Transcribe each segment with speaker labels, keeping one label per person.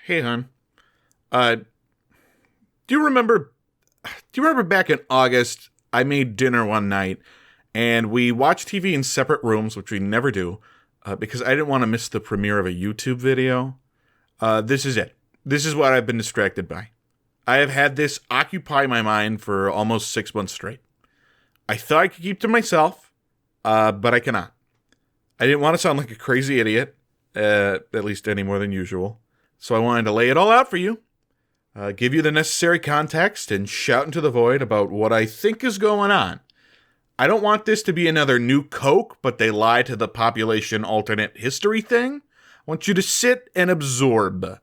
Speaker 1: Hey, hon. Uh, do you remember? Do you remember back in August? I made dinner one night, and we watched TV in separate rooms, which we never do, because I didn't want to miss the premiere of a YouTube video. This is it. This is what I've been distracted by. I have had this occupy my mind for almost 6 months straight. I thought I could keep to myself, but I cannot. I didn't want to sound like a crazy idiot, at least any more than usual. So I wanted to lay it all out for you, give you the necessary context, and shout into the void about what I think is going on. I don't want this to be another new Coke, but they lie to the population alternate history thing. I want you to sit and absorb.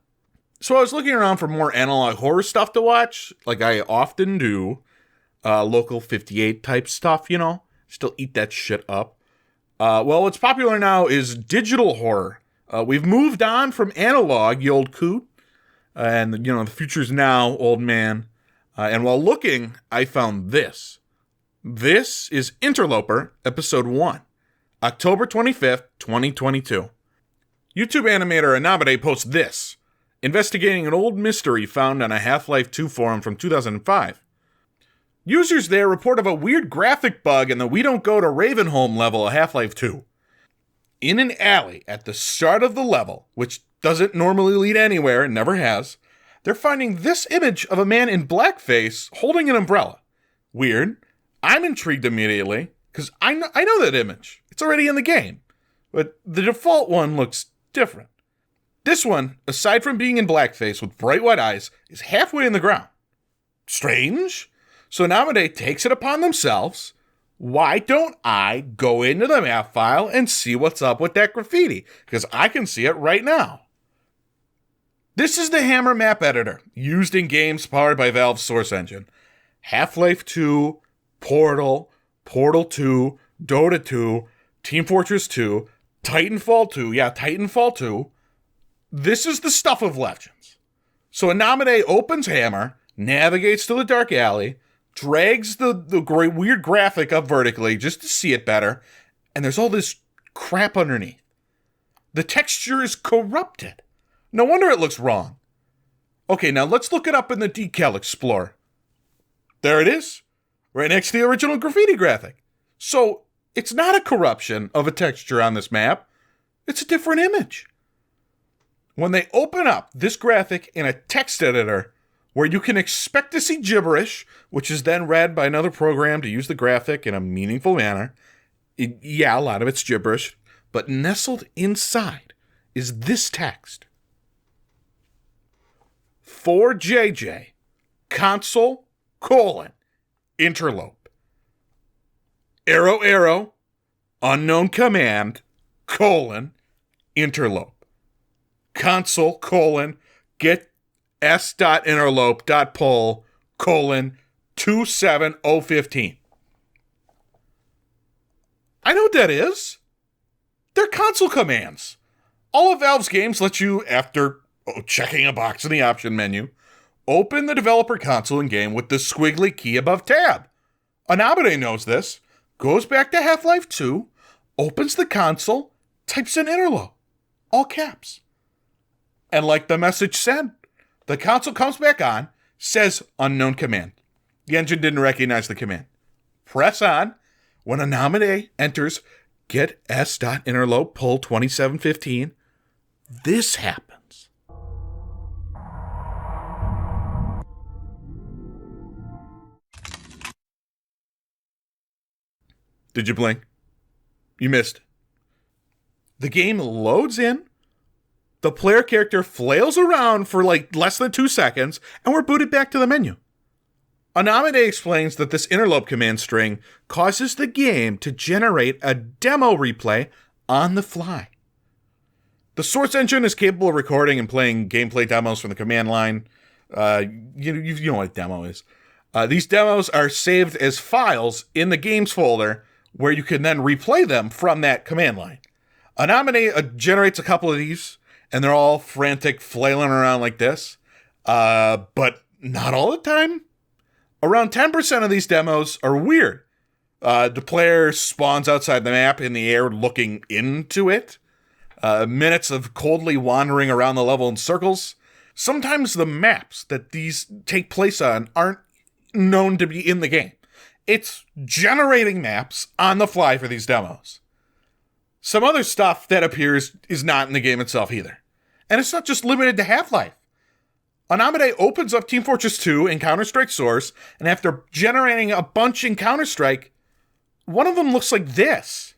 Speaker 1: So I was looking around for more analog horror stuff to watch, like I often do. Local 58 type stuff, you know? Still eat that shit up. Well, what's popular now is digital horror. We've moved on from analog, you old coot. And, the future's now, old man. And while looking, I found this. This is Interloper, Episode 1, October 25th, 2022. YouTube animator Anabade posts this, investigating an old mystery found on a Half-Life 2 forum from 2005. Users there report of a weird graphic bug in the We Don't Go to Ravenholm level of Half-Life 2. In an alley at the start of the level, which doesn't normally lead anywhere and never has, they're finding this image of a man in blackface holding an umbrella. Weird. I'm intrigued immediately, because I know that image. It's already in the game. But the default one looks different. This one, aside from being in blackface with bright white eyes, is halfway in the ground. Strange. So Namade takes it upon themselves. Why don't I go into the map file and see what's up with that graffiti? Because I can see it right now. This is the Hammer map editor, used in games powered by Valve's Source Engine. Half-Life 2, Portal, Portal 2, Dota 2, Team Fortress 2, Titanfall 2, Titanfall 2. This is the stuff of Legends. So Anamade opens Hammer, navigates to the dark alley, drags the weird graphic up vertically just to see it better, and there's all this crap underneath. The texture is corrupted. No wonder it looks wrong. Okay, now let's look it up in the Decal Explorer. There it is, right next to the original graffiti graphic. So it's not a corruption of a texture on this map. It's a different image. When they open up this graphic in a text editor, where you can expect to see gibberish, which is then read by another program to use the graphic in a meaningful manner. A lot of it's gibberish, but nestled inside is this text. 4JJ, console, interlope. Arrow, unknown command, interlope. Console, get s.interlope.poll, 27015. I know what that is. They're console commands. All of Valve's games let you, after checking a box in the option menu, open the developer console in game with the squiggly key above tab. Anabade knows this, goes back to Half-Life 2, opens the console, types in interlope, all caps. And like the message said, the console comes back on, says unknown command. The engine didn't recognize the command. Press on. When Anamade enters get s.interlope poll 2715, this happens. Did you blink? You missed. The game loads in. The player character flails around for less than 2 seconds, and we're booted back to the menu. Anamade explains that this interlope command string causes the game to generate a demo replay on the fly. The Source Engine is capable of recording and playing gameplay demos from the command line. You know what a demo is. These demos are saved as files in the games folder, where you can then replay them from that command line. Anamade generates a couple of these, and they're all frantic, flailing around like this. But not all the time. Around 10% of these demos are weird. The player spawns outside the map in the air looking into it. Minutes of coldly wandering around the level in circles. Sometimes the maps that these take place on aren't known to be in the game. It's generating maps on the fly for these demos. Some other stuff that appears is not in the game itself either. And it's not just limited to Half-Life. Anamide opens up Team Fortress 2 in Counter-Strike Source, and after generating a bunch in Counter-Strike, one of them looks like this.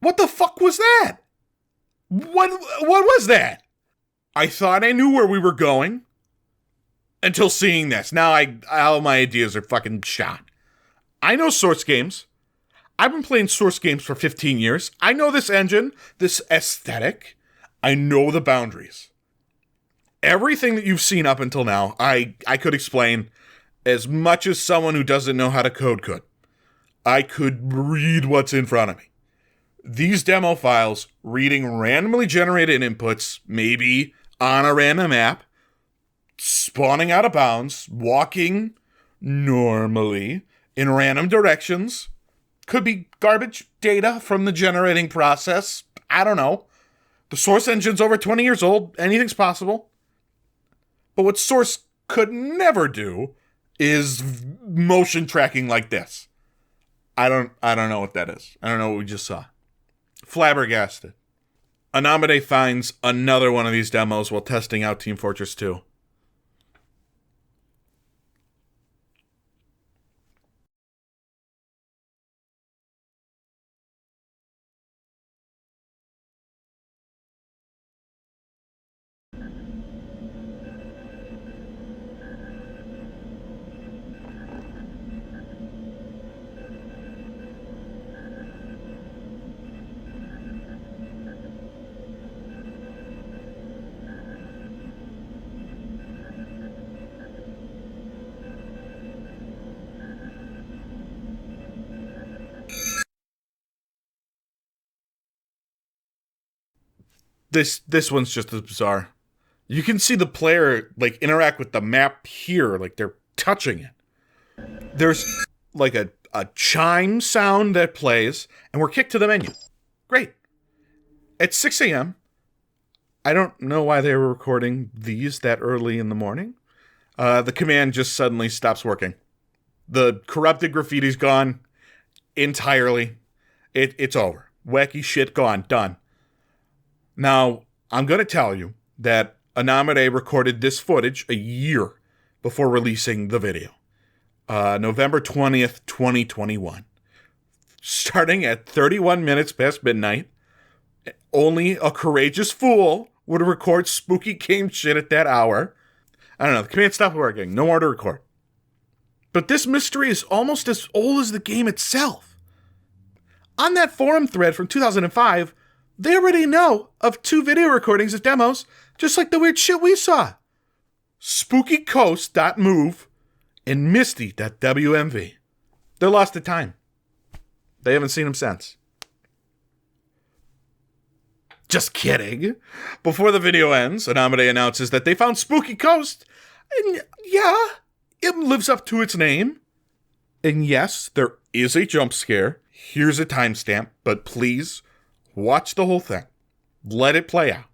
Speaker 1: What the fuck was that? What was that? I thought I knew where we were going until seeing this. Now all my ideas are fucking shot. I know Source games. I've been playing Source games for 15 years. I know this engine, this aesthetic. I know the boundaries. Everything that you've seen up until now, I could explain as much as someone who doesn't know how to code could. I could read what's in front of me. These demo files, reading randomly generated inputs, maybe on a random app, spawning out of bounds, walking normally in random directions, could be garbage data from the generating process. I don't know. The Source engine's over 20 years old. Anything's possible. But what Source could never do is motion tracking like this. I don't know what that is. I don't know what we just saw. Flabbergasted. Anamide finds another one of these demos while testing out Team Fortress 2. This one's just as bizarre. You can see the player like interact with the map here, like they're touching it. There's like a chime sound that plays, and we're kicked to the menu. Great. At 6 a.m., I don't know why they were recording these that early in the morning. The command just suddenly stops working. The corrupted graffiti's gone entirely. It's over. Wacky shit gone. Done. Now, I'm going to tell you that Anamide recorded this footage a year before releasing the video. November 20th, 2021. Starting at 31 minutes past midnight, only a courageous fool would record spooky game shit at that hour. I don't know, the command stopped working. No more to record. But this mystery is almost as old as the game itself. On that forum thread from 2005, they already know of 2 video recordings of demos, just like the weird shit we saw. SpookyCoast.move and Misty.wmv. They're lost to time. They haven't seen them since. Just kidding. Before the video ends, Anamade announces that they found Spooky Coast. And yeah, it lives up to its name. And yes, there is a jump scare. Here's a timestamp, but please watch the whole thing. Let it play out.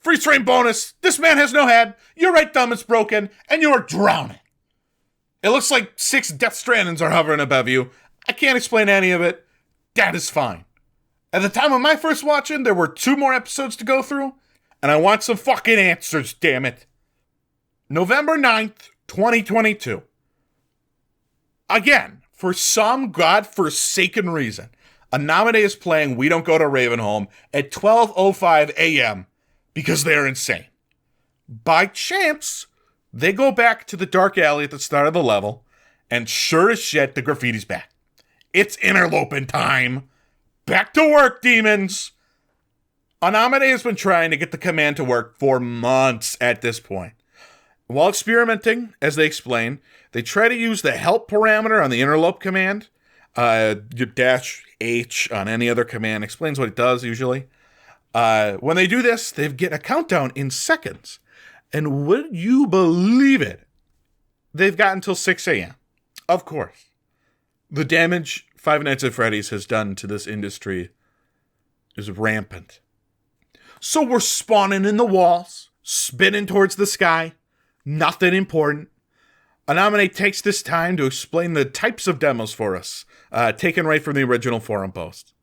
Speaker 1: Freeze frame bonus. This man has no head. Your right thumb is broken, and you are drowning. It looks like 6 Death Strandings are hovering above you. I can't explain any of it. That is fine. At the time of my first watching, there were 2 more episodes to go through, and I want some fucking answers, damn it. November 9th, 2022. Again, for some godforsaken reason, Anamade is playing We Don't Go to Ravenholm at 12:05 a.m. because they're insane. By chance, they go back to the dark alley at the start of the level, and sure as shit, the graffiti's back. It's interloping time. Back to work, demons. Anamade has been trying to get the command to work for months at this point. While experimenting, as they explain, they try to use the help parameter on the interlope command. Your -H on any other command explains what it does usually. When they do this, they get a countdown in seconds. And would you believe it? They've got until 6 a.m. Of course. The damage Five Nights at Freddy's has done to this industry is rampant. So we're spawning in the walls, spinning towards the sky. Nothing important. Anamade takes this time to explain the types of demos for us, taken right from the original forum post.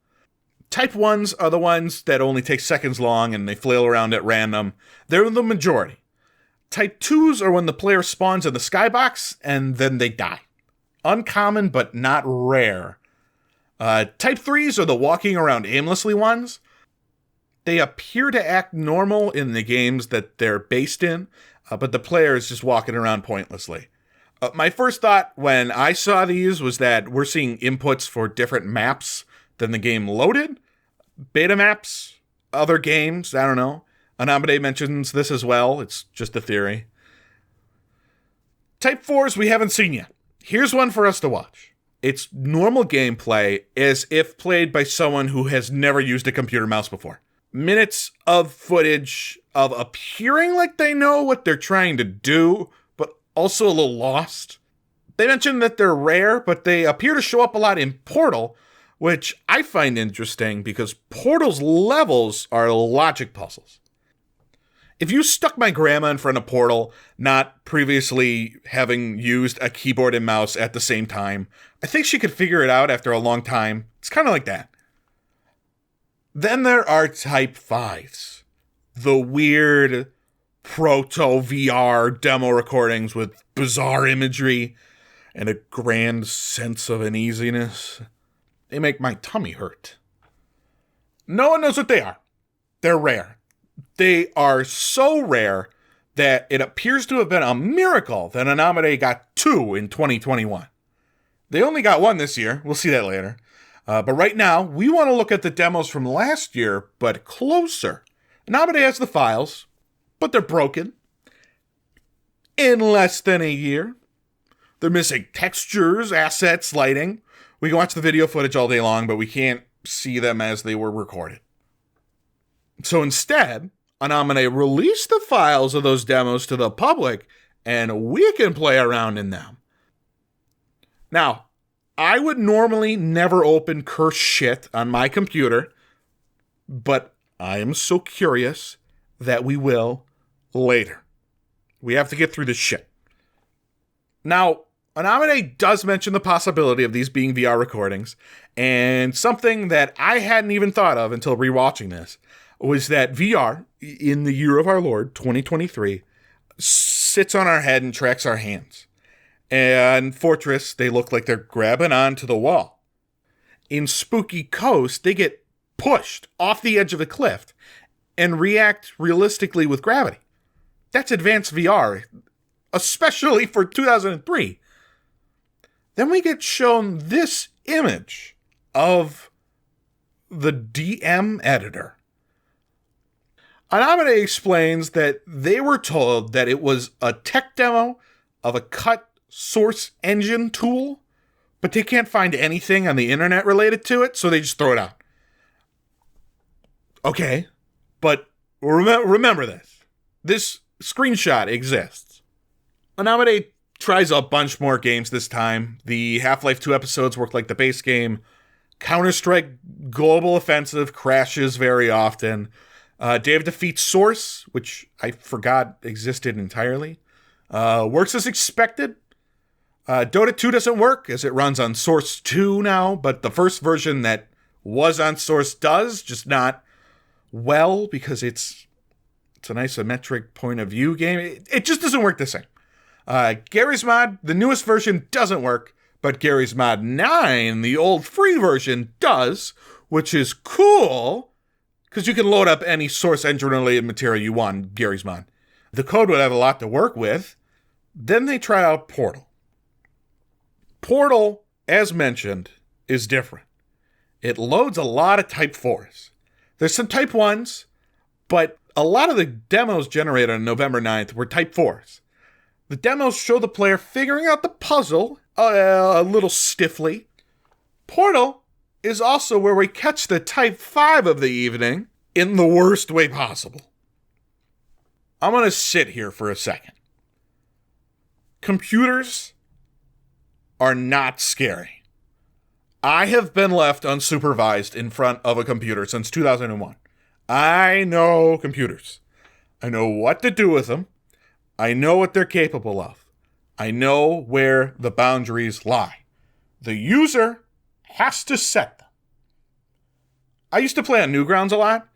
Speaker 1: Type 1s are the ones that only take seconds long and they flail around at random. They're the majority. Type 2s are when the player spawns in the skybox and then they die. Uncommon, but not rare. Type 3s are the walking around aimlessly ones. They appear to act normal in the games that they're based in, but the player is just walking around pointlessly. My first thought when I saw these was that we're seeing inputs for different maps than the game loaded. Beta maps, other games, I don't know. Anamade mentions this as well. It's just a theory. Type 4s we haven't seen yet. Here's one for us to watch. It's normal gameplay as if played by someone who has never used a computer mouse before. Minutes of footage of appearing like they know what they're trying to do, but also a little lost. They mention that they're rare, but they appear to show up a lot in Portal, which I find interesting because Portal's levels are logic puzzles. If you stuck my grandma in front of Portal, not previously having used a keyboard and mouse at the same time, I think she could figure it out after a long time. It's kind of like that. Then there are Type 5s. The weird proto-VR demo recordings with bizarre imagery and a grand sense of uneasiness. They make my tummy hurt. No one knows what they are. They're rare. They are so rare that it appears to have been a miracle that Anamade got 2 in 2021. They only got 1 this year. We'll see that later. But right now, we want to look at the demos from last year, but closer. Anamade has the files, but they're broken. in less than a year. They're missing textures, assets, lighting. We can watch the video footage all day long, but we can't see them as they were recorded. So instead, Anamane released the files of those demos to the public, and we can play around in them. Now, I would normally never open cursed shit on my computer, but I am so curious that we will later. We have to get through this shit. Now, Anamane does mention the possibility of these being VR recordings, and something that I hadn't even thought of until rewatching this was that VR, in the year of our Lord, 2023, sits on our head and tracks our hands. And Fortress, they look like they're grabbing onto the wall. In Spooky Coast, they get pushed off the edge of the cliff and react realistically with gravity. That's advanced VR, especially for 2003. Then we get shown this image of the DM editor. Anamane explains that they were told that it was a tech demo of a cut source engine tool, but they can't find anything on the internet related to it, so they just throw it out. Okay, but remember this. This screenshot exists. Anamane tries a bunch more games this time. The Half-Life 2 episodes work like the base game. Counter-Strike Global Offensive crashes very often. Day of Defeat Source, which I forgot existed entirely, works as expected. Dota 2 doesn't work, as it runs on Source 2 now, but the first version that was on Source does, just not well, because it's an isometric point of view game. It just doesn't work the same. Gary's Mod, the newest version, doesn't work, but Gary's Mod 9, the old free version, does, which is cool, because you can load up any source engine-related material you want in Gary's Mod. The code would have a lot to work with. Then they try out Portal. Portal, as mentioned, is different. It loads a lot of Type 4s. There's some Type 1s, but a lot of the demos generated on November 9th were Type 4s. The demos show the player figuring out the puzzle a little stiffly. Portal is also where we catch the Type 5 of the evening in the worst way possible. I'm going to sit here for a second. Computers are not scary. I have been left unsupervised in front of a computer since 2001. I know computers. I know what to do with them. I know what they're capable of. I know where the boundaries lie. The user has to set them. I used to play on Newgrounds a lot,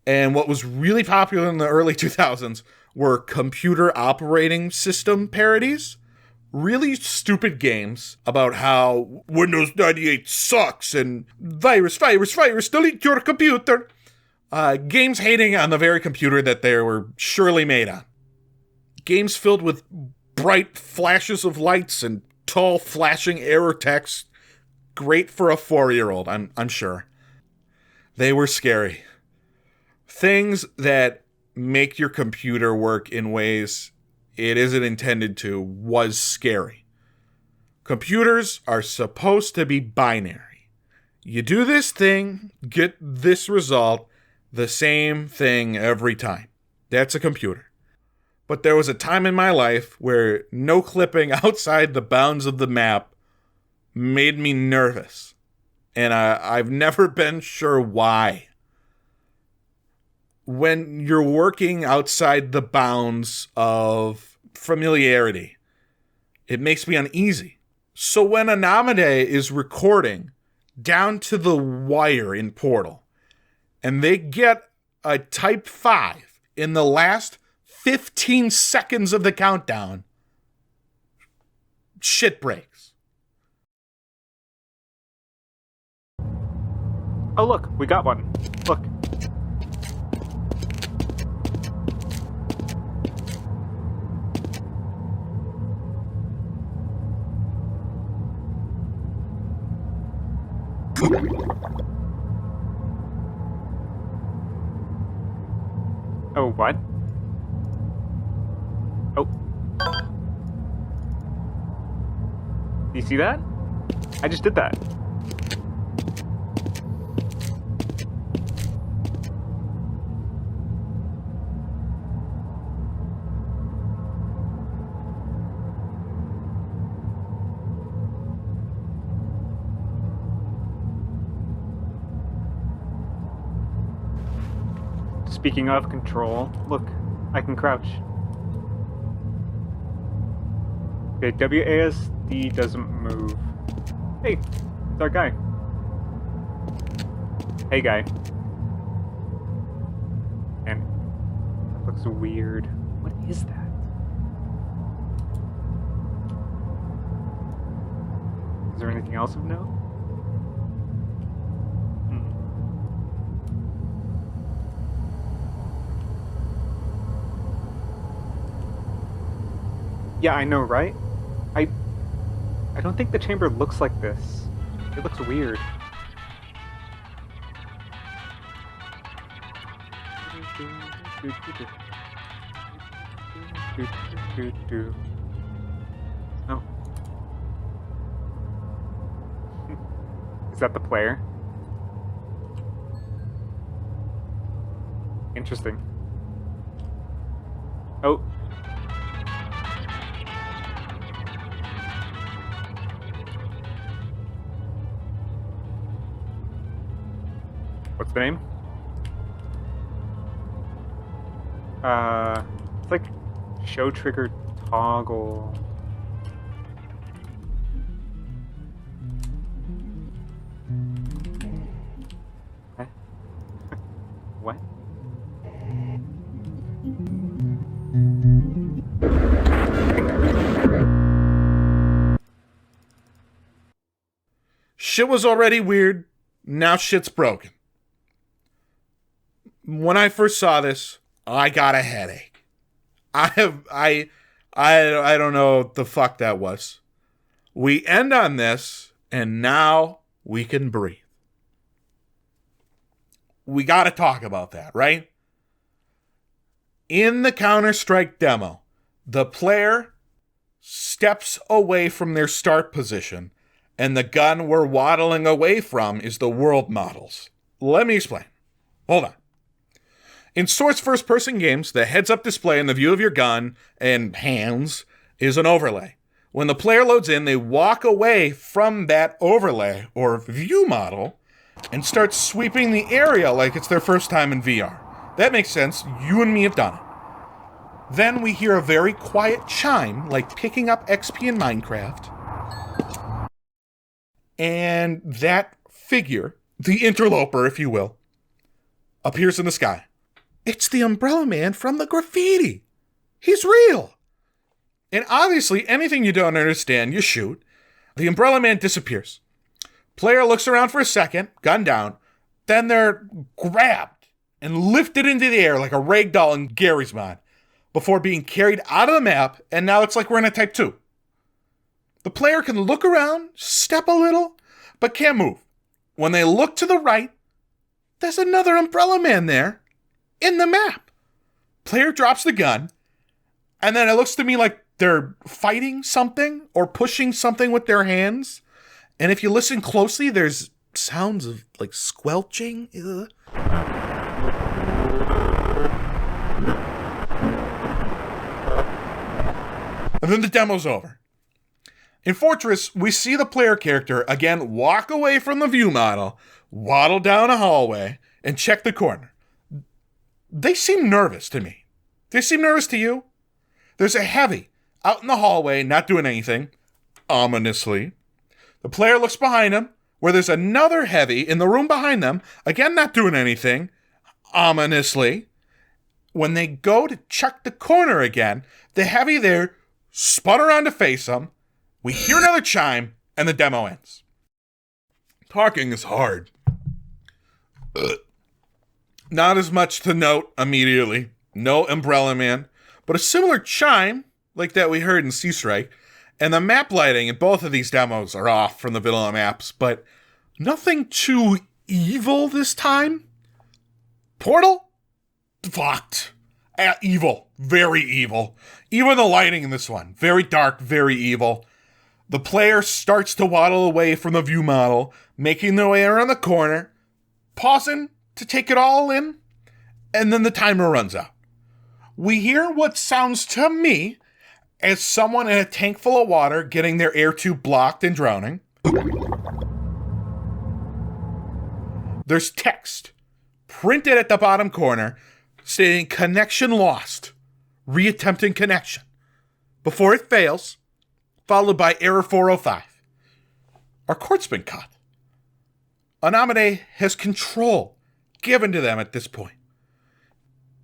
Speaker 1: and what was really popular in the early 2000s were computer operating system parodies. Really stupid games about how Windows 98 sucks and virus, delete your computer. Games hating on the very computer that they were surely made on. Games filled with bright flashes of lights and tall flashing error text. Great for a 4-year-old, I'm sure. They were scary. Things that make your computer work in ways it isn't intended to was scary. Computers are supposed to be binary. You do this thing, get this result, the same thing every time. That's a computer. But there was a time in my life where no clipping outside the bounds of the map made me nervous. And I've never been sure why. When you're working outside the bounds of familiarity, it makes me uneasy. So when Anamane is recording down to the wire in Portal, and they get a Type 5 in the last 15 seconds of the countdown, shit breaks.
Speaker 2: Oh look, we got one. Look. Oh, what? Oh. Do you see that? I just did that. Speaking of control, look, I can crouch. Okay, WASD doesn't move. Hey, it's our guy. Hey, guy. And that looks weird. What is that? Is there anything else of note? Yeah, I know, right? I don't think the chamber looks like this. It looks weird. Oh. Is that the player? Interesting. Oh. What's the name? It's like show trigger toggle. Huh? What?
Speaker 1: Shit was already weird. Now shit's broken. When I first saw this, I got a headache. I don't know what the fuck that was. We end on this, and now we can breathe. We gotta talk about that, right? In the Counter-Strike demo, the player steps away from their start position, and the gun we're waddling away from is the world models. Let me explain. Hold on. In Source first-person games, the heads-up display in the view of your gun and hands is an overlay. When the player loads in, they walk away from that overlay or view model and start sweeping the area like it's their first time in VR. That makes sense. You and me have done it. Then we hear a very quiet chime, like picking up XP in Minecraft. And that figure, the interloper, if you will, appears in the sky. It's the Umbrella Man from the graffiti. He's real. And obviously, anything you don't understand, you shoot. The Umbrella Man disappears. Player looks around for a second, gun down. Then they're grabbed and lifted into the air like a ragdoll in Gary's mod before being carried out of the map, and now it's like we're in a Type 2. The player can look around, step a little, but can't move. When they look to the right, there's another Umbrella Man there. In the map. Player drops the gun, and then it looks to me like they're fighting something or pushing something with their hands. And if you listen closely, there's sounds of like squelching. Ugh. And then the demo's over. In Fortress, we see the player character again walk away from the view model, waddle down a hallway, and check the corner. They seem nervous to me. They seem nervous to you? There's a heavy out in the hallway, not doing anything, ominously. The player looks behind him, where there's another heavy in the room behind them, again not doing anything, ominously. When they go to check the corner again, the heavy there spun around to face them. We hear another chime, and the demo ends. Talking is hard. Ugh. Not as much to note immediately. No Umbrella Man. But a similar chime, like that we heard in Sea-Strike, and the map lighting in both of these demos are off from the vanilla maps, but nothing too evil this time. Portal? Fucked. Evil. Very evil. Even the lighting in this one. Very dark, very evil. The player starts to waddle away from the view model, making their way around the corner, pausing to take it all in, and then the timer runs out. We hear what sounds to me as someone in a tank full of water getting their air tube blocked and drowning. There's text printed at the bottom corner saying connection lost, reattempting connection, before it fails, followed by error 405. Our cord's been cut. Anamade has control given to them at this point.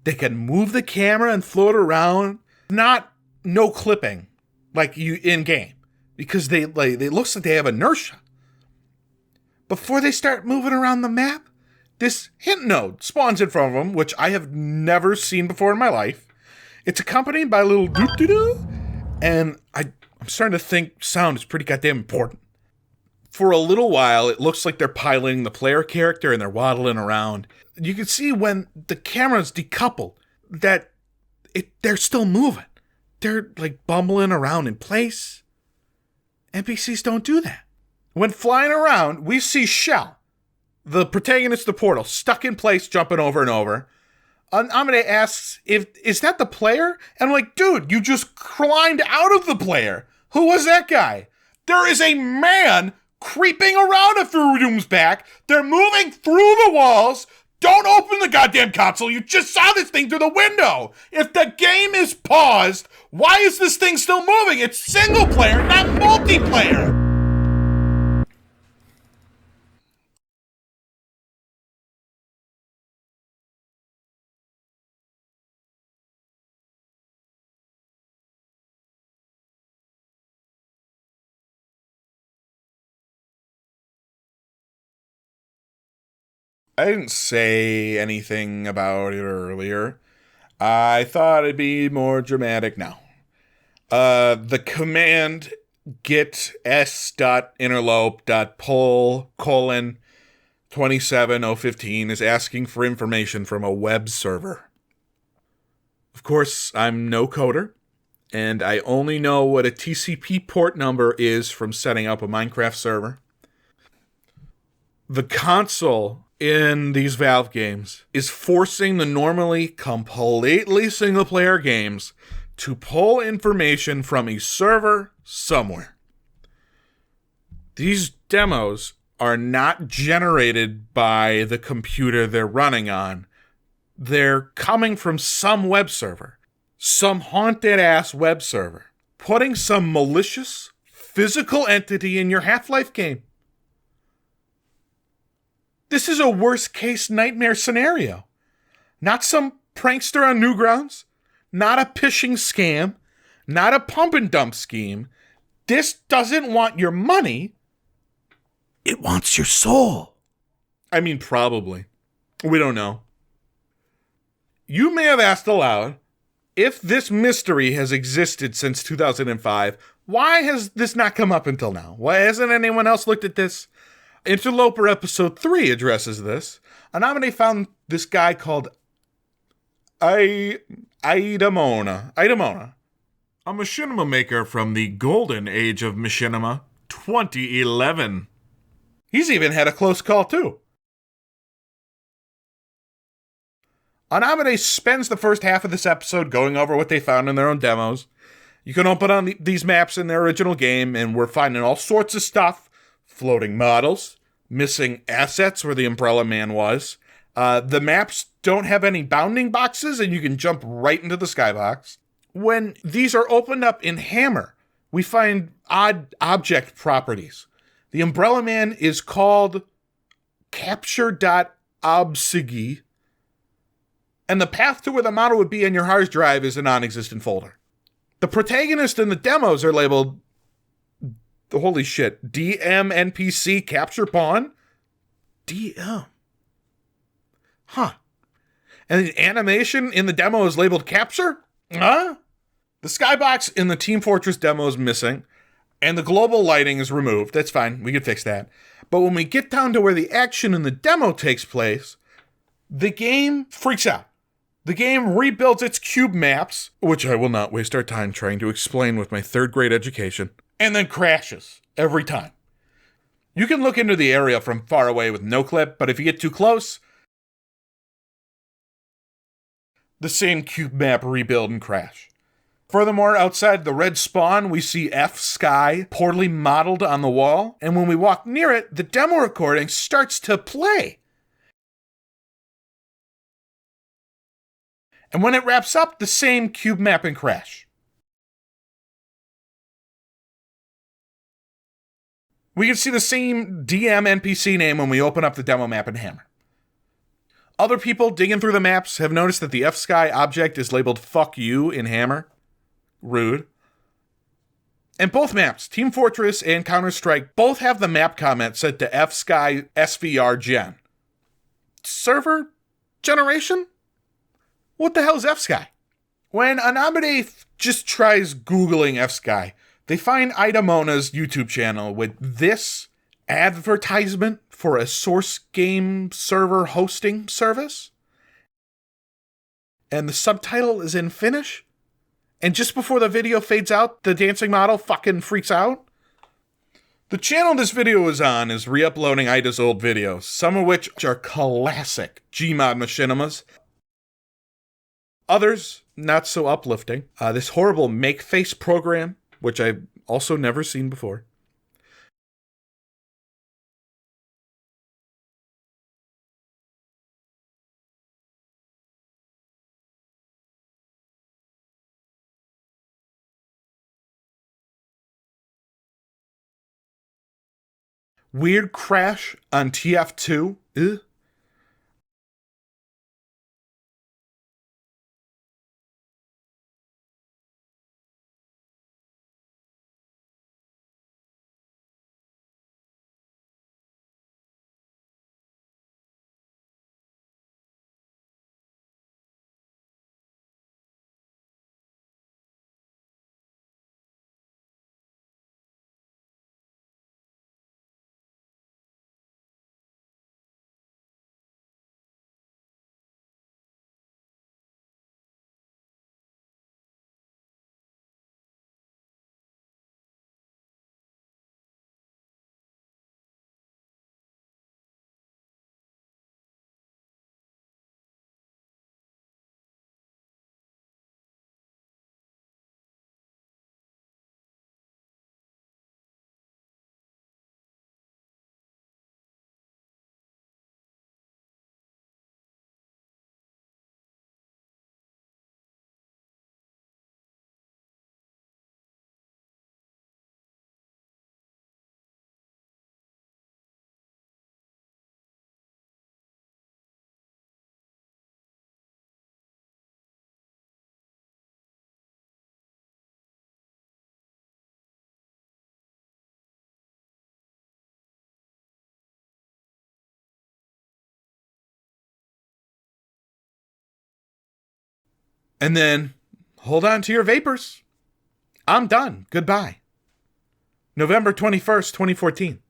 Speaker 1: They can move the camera and float around, not no clipping like you in game, because they looks like they have inertia. Before they start moving around the map, this hint node spawns in front of them, which I have never seen before in my life. It's accompanied by a little doo-doo-doo, and I'm starting to think sound is pretty goddamn important. For a little while, it looks like they're piloting the player character and they're waddling around. You can see when the camera's decoupled that they're still moving. They're like bumbling around in place. NPCs don't do that. When flying around, we see Shell, the protagonist of the portal, stuck in place, jumping over and over. Amade asks, is that the player? And I'm like, dude, you just climbed out of the player. Who was that guy? There is a man creeping around a few rooms back. They're moving through the walls. Don't open the goddamn console. You just saw this thing through the window. If the game is paused, why is this thing still moving? It's single player, not multiplayer. I didn't say anything about it earlier. I thought it'd be more dramatic now. The command git s.interlope.poll:27015 is asking for information from a web server. Of course, I'm no coder, and I only know what a TCP port number is from setting up a Minecraft server. The console in these Valve games is forcing the normally completely single-player games to pull information from a server somewhere. These demos are not generated by the computer they're running on. They're coming from some web server, some haunted-ass web server, putting some malicious, physical entity in your Half-Life game. This is a worst-case nightmare scenario. Not some prankster on Newgrounds, not a phishing scam, not a pump and dump scheme. This doesn't want your money. It wants your soul. I mean, probably. We don't know. You may have asked aloud, if this mystery has existed since 2005, why has this not come up until now? Why hasn't anyone else looked at this? Interloper episode 3 addresses this. Anamade found this guy called Idamona, a machinima maker from the golden age of machinima, 2011. He's even had a close call too. Anamade spends the first half of this episode going over what they found in their own demos. You can open on these maps in their original game, and we're finding all sorts of stuff. Floating models, missing assets where the Umbrella Man was. The maps don't have any bounding boxes, and you can jump right into the skybox. When these are opened up in Hammer, we find odd object properties. The Umbrella Man is called capture.obsigi, and the path to where the model would be on your hard drive is a non-existent folder. The protagonists in the demos are labeled, holy shit, DM NPC capture pawn? DM. Huh. And the animation in the demo is labeled capture? Huh? The skybox in the Team Fortress demo is missing, and the global lighting is removed. That's fine. We can fix that. But when we get down to where the action in the demo takes place, the game freaks out. The game rebuilds its cube maps, which I will not waste our time trying to explain with my third grade education. and then crashes every time. You can look into the area from far away with no clip, but if you get too close, the same cube map rebuild and crash. Furthermore, outside the red spawn, we see F Sky poorly modeled on the wall, and when we walk near it, the demo recording starts to play. And when it wraps up, the same cube map and crash. We can see the same DM NPC name when we open up the demo map in Hammer. Other people digging through the maps have noticed that the F Sky object is labeled Fuck You in Hammer. Rude. And both maps, Team Fortress and Counter-Strike, both have the map comment set to F Sky SVR Gen. Server generation? What the hell is F Sky? When Anamide just tries Googling F Sky, they find Idamona's YouTube channel with this advertisement for a source game server hosting service. And the subtitle is in Finnish. And just before the video fades out, the dancing model fucking freaks out. The channel this video is on is re-uploading Ida's old videos, some of which are classic Gmod machinimas. Others, not so uplifting. This horrible make-face program, which I've also never seen before. Weird crash on TF2. Ugh. And then, hold on to your vapors. I'm done. Goodbye. November 21st, 2014.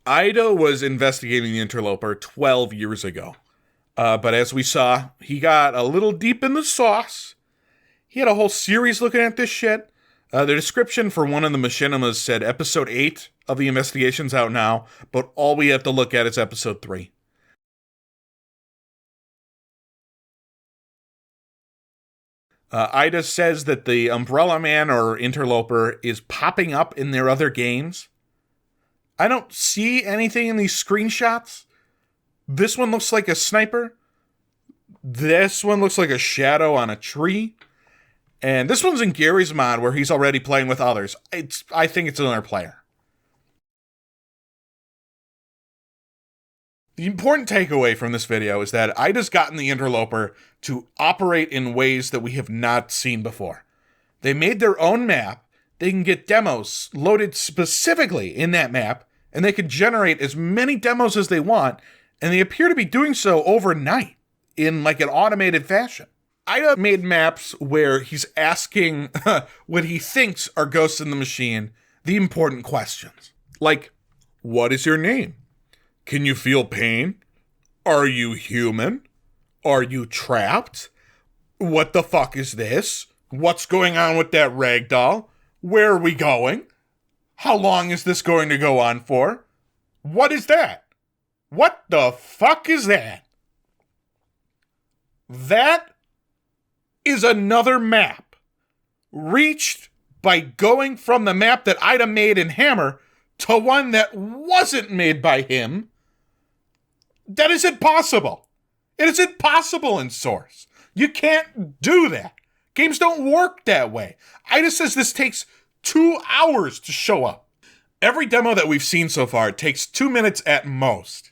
Speaker 1: Ida was investigating the Interloper 12 years ago. But as we saw, he got a little deep in the sauce. He had a whole series looking at this shit. The description for one of the machinimas said episode 8 of the investigation's out now, but all we have to look at is episode 3. Ida says that the Umbrella Man or Interloper is popping up in their other games. I don't see anything in these screenshots. This one looks like a sniper. This one looks like a shadow on a tree. And this one's in Gary's mod where he's already playing with others. I think it's another player. The important takeaway from this video is that Ida's gotten the Interloper to operate in ways that we have not seen before. They made their own map. They can get demos loaded specifically in that map, and they can generate as many demos as they want, and they appear to be doing so overnight in like an automated fashion. Ida made maps where he's asking what he thinks are ghosts in the machine the important questions. Like, what is your name? Can you feel pain? Are you human? Are you trapped? What the fuck is this? What's going on with that ragdoll? Where are we going? How long is this going to go on for? What is that? What the fuck is that? That is another map reached by going from the map that Ida made in Hammer to one that wasn't made by him. That is impossible. It is impossible in Source. You can't do that. Games don't work that way. Ida says this takes 2 hours to show up. Every demo that we've seen so far takes 2 minutes at most.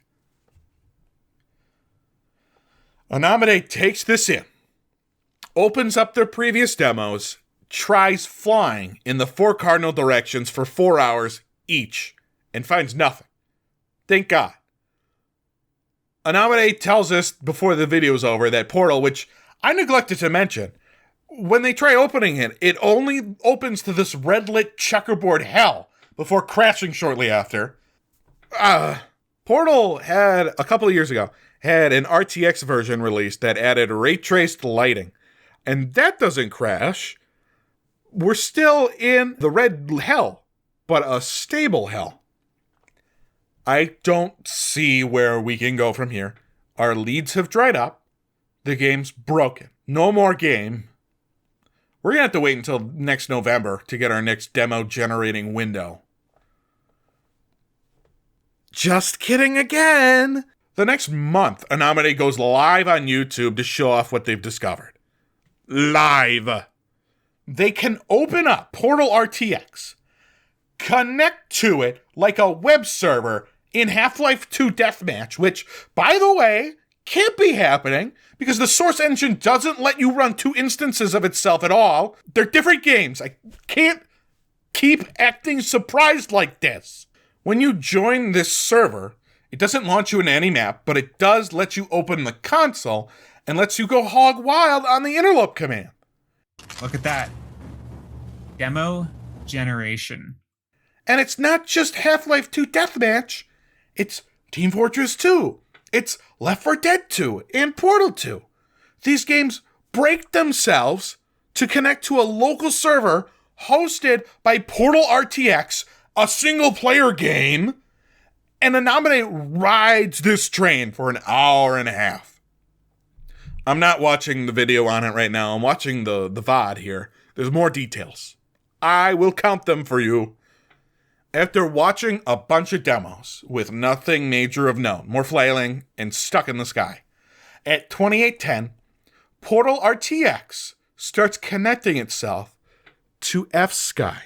Speaker 1: Anamide takes this in, opens up their previous demos, tries flying in the 4 cardinal directions for 4 hours each, and finds nothing. Thank God. Anamide tells us before the video's over that Portal, which I neglected to mention, when they try opening it, it only opens to this red-lit checkerboard hell before crashing shortly after. Portal had, a couple of years ago, had an RTX version released that added ray-traced lighting. And that doesn't crash. We're still in the red hell, but a stable hell. I don't see where we can go from here. Our leads have dried up. The game's broken. No more game. We're going to have to wait until next November to get our next demo generating window. Just kidding again. The next month, Anamide goes live on YouTube to show off what they've discovered. Live. They can open up Portal RTX, connect to it like a web server in Half-Life 2 Deathmatch, which, by the way, can't be happening because the Source engine doesn't let you run 2 instances of itself at all. They're different games. I can't keep acting surprised like this. When you join this server, it doesn't launch you in any map, but it does let you open the console and lets you go hog wild on the interlope command.
Speaker 3: Look at that. Demo generation.
Speaker 1: And it's not just Half-Life 2 Deathmatch. It's Team Fortress 2. It's Left 4 Dead 2 and Portal 2. These games break themselves to connect to a local server hosted by Portal RTX, a single-player game, and Anamide rides this train for an hour and a half. I'm not watching the video on it right now. I'm watching the VOD here. There's more details. I will count them for you. After watching a bunch of demos with nothing major of note, more flailing and stuck in the sky, at 2810, Portal RTX starts connecting itself to F-Sky.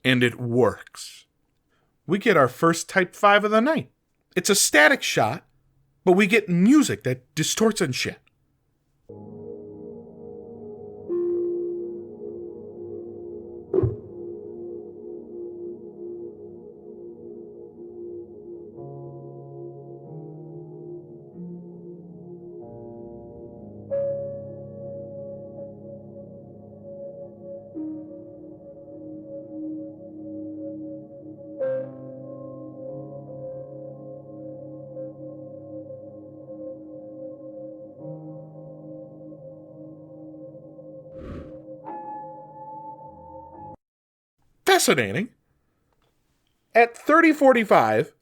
Speaker 1: And it works. We get our first Type 5 of the night. It's a static shot, but we get music that distorts and shit. Fascinating. At 30:45,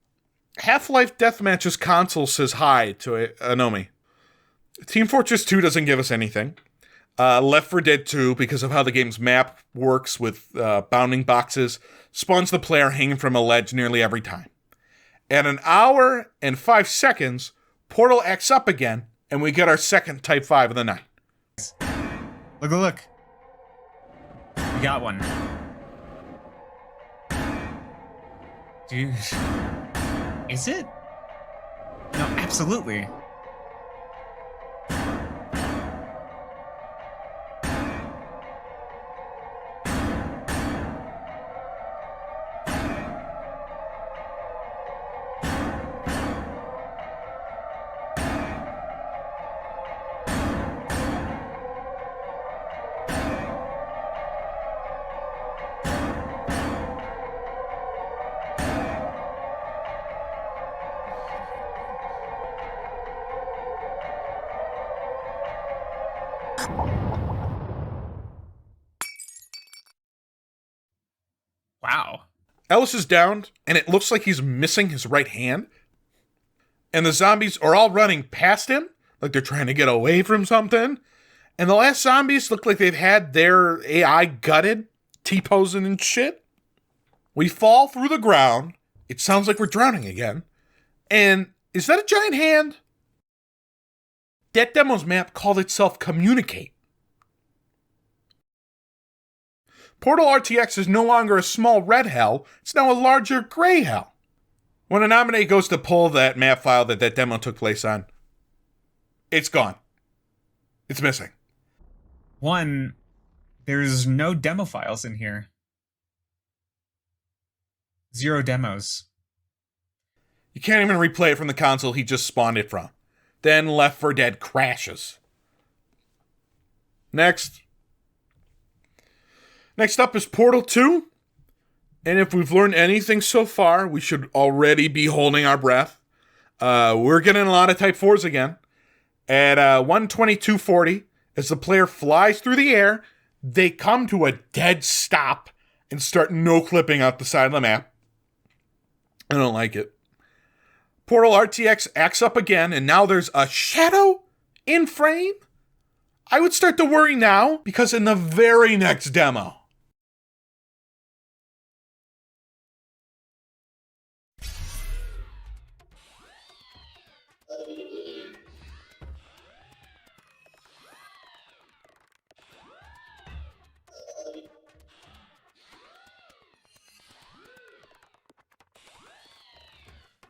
Speaker 1: Half-Life Deathmatch's console says hi to Anomi. Team Fortress 2 doesn't give us anything. Left 4 Dead 2, because of how the game's map works with bounding boxes, spawns the player hanging from a ledge nearly every time. At an hour and 5 seconds, Portal acts up again, and we get our second Type 5 of the night.
Speaker 3: Look. We got one. Dude. Is it? No, absolutely. Wow.
Speaker 1: Ellis is downed, and it looks like he's missing his right hand. And the zombies are all running past him, like they're trying to get away from something. And the last zombies look like they've had their AI gutted, T-posing and shit. We fall through the ground. It sounds like we're drowning again. And is that a giant hand? That demo's map called itself Communicate. Portal RTX is no longer a small red hell, it's now a larger gray hell. When Anamine goes to pull that map file that demo took place on, it's gone. It's missing.
Speaker 3: One, there's no demo files in here. 0 demos.
Speaker 1: You can't even replay it from the console he just spawned it from. Then Left 4 Dead crashes. Next up is Portal 2. And if we've learned anything so far, we should already be holding our breath. We're getting a lot of Type 4s again. At 1:22:40, as the player flies through the air, they come to a dead stop and start no-clipping out the side of the map. I don't like it. Portal RTX acts up again, and now there's a shadow in frame? I would start to worry now, because in the very next demo,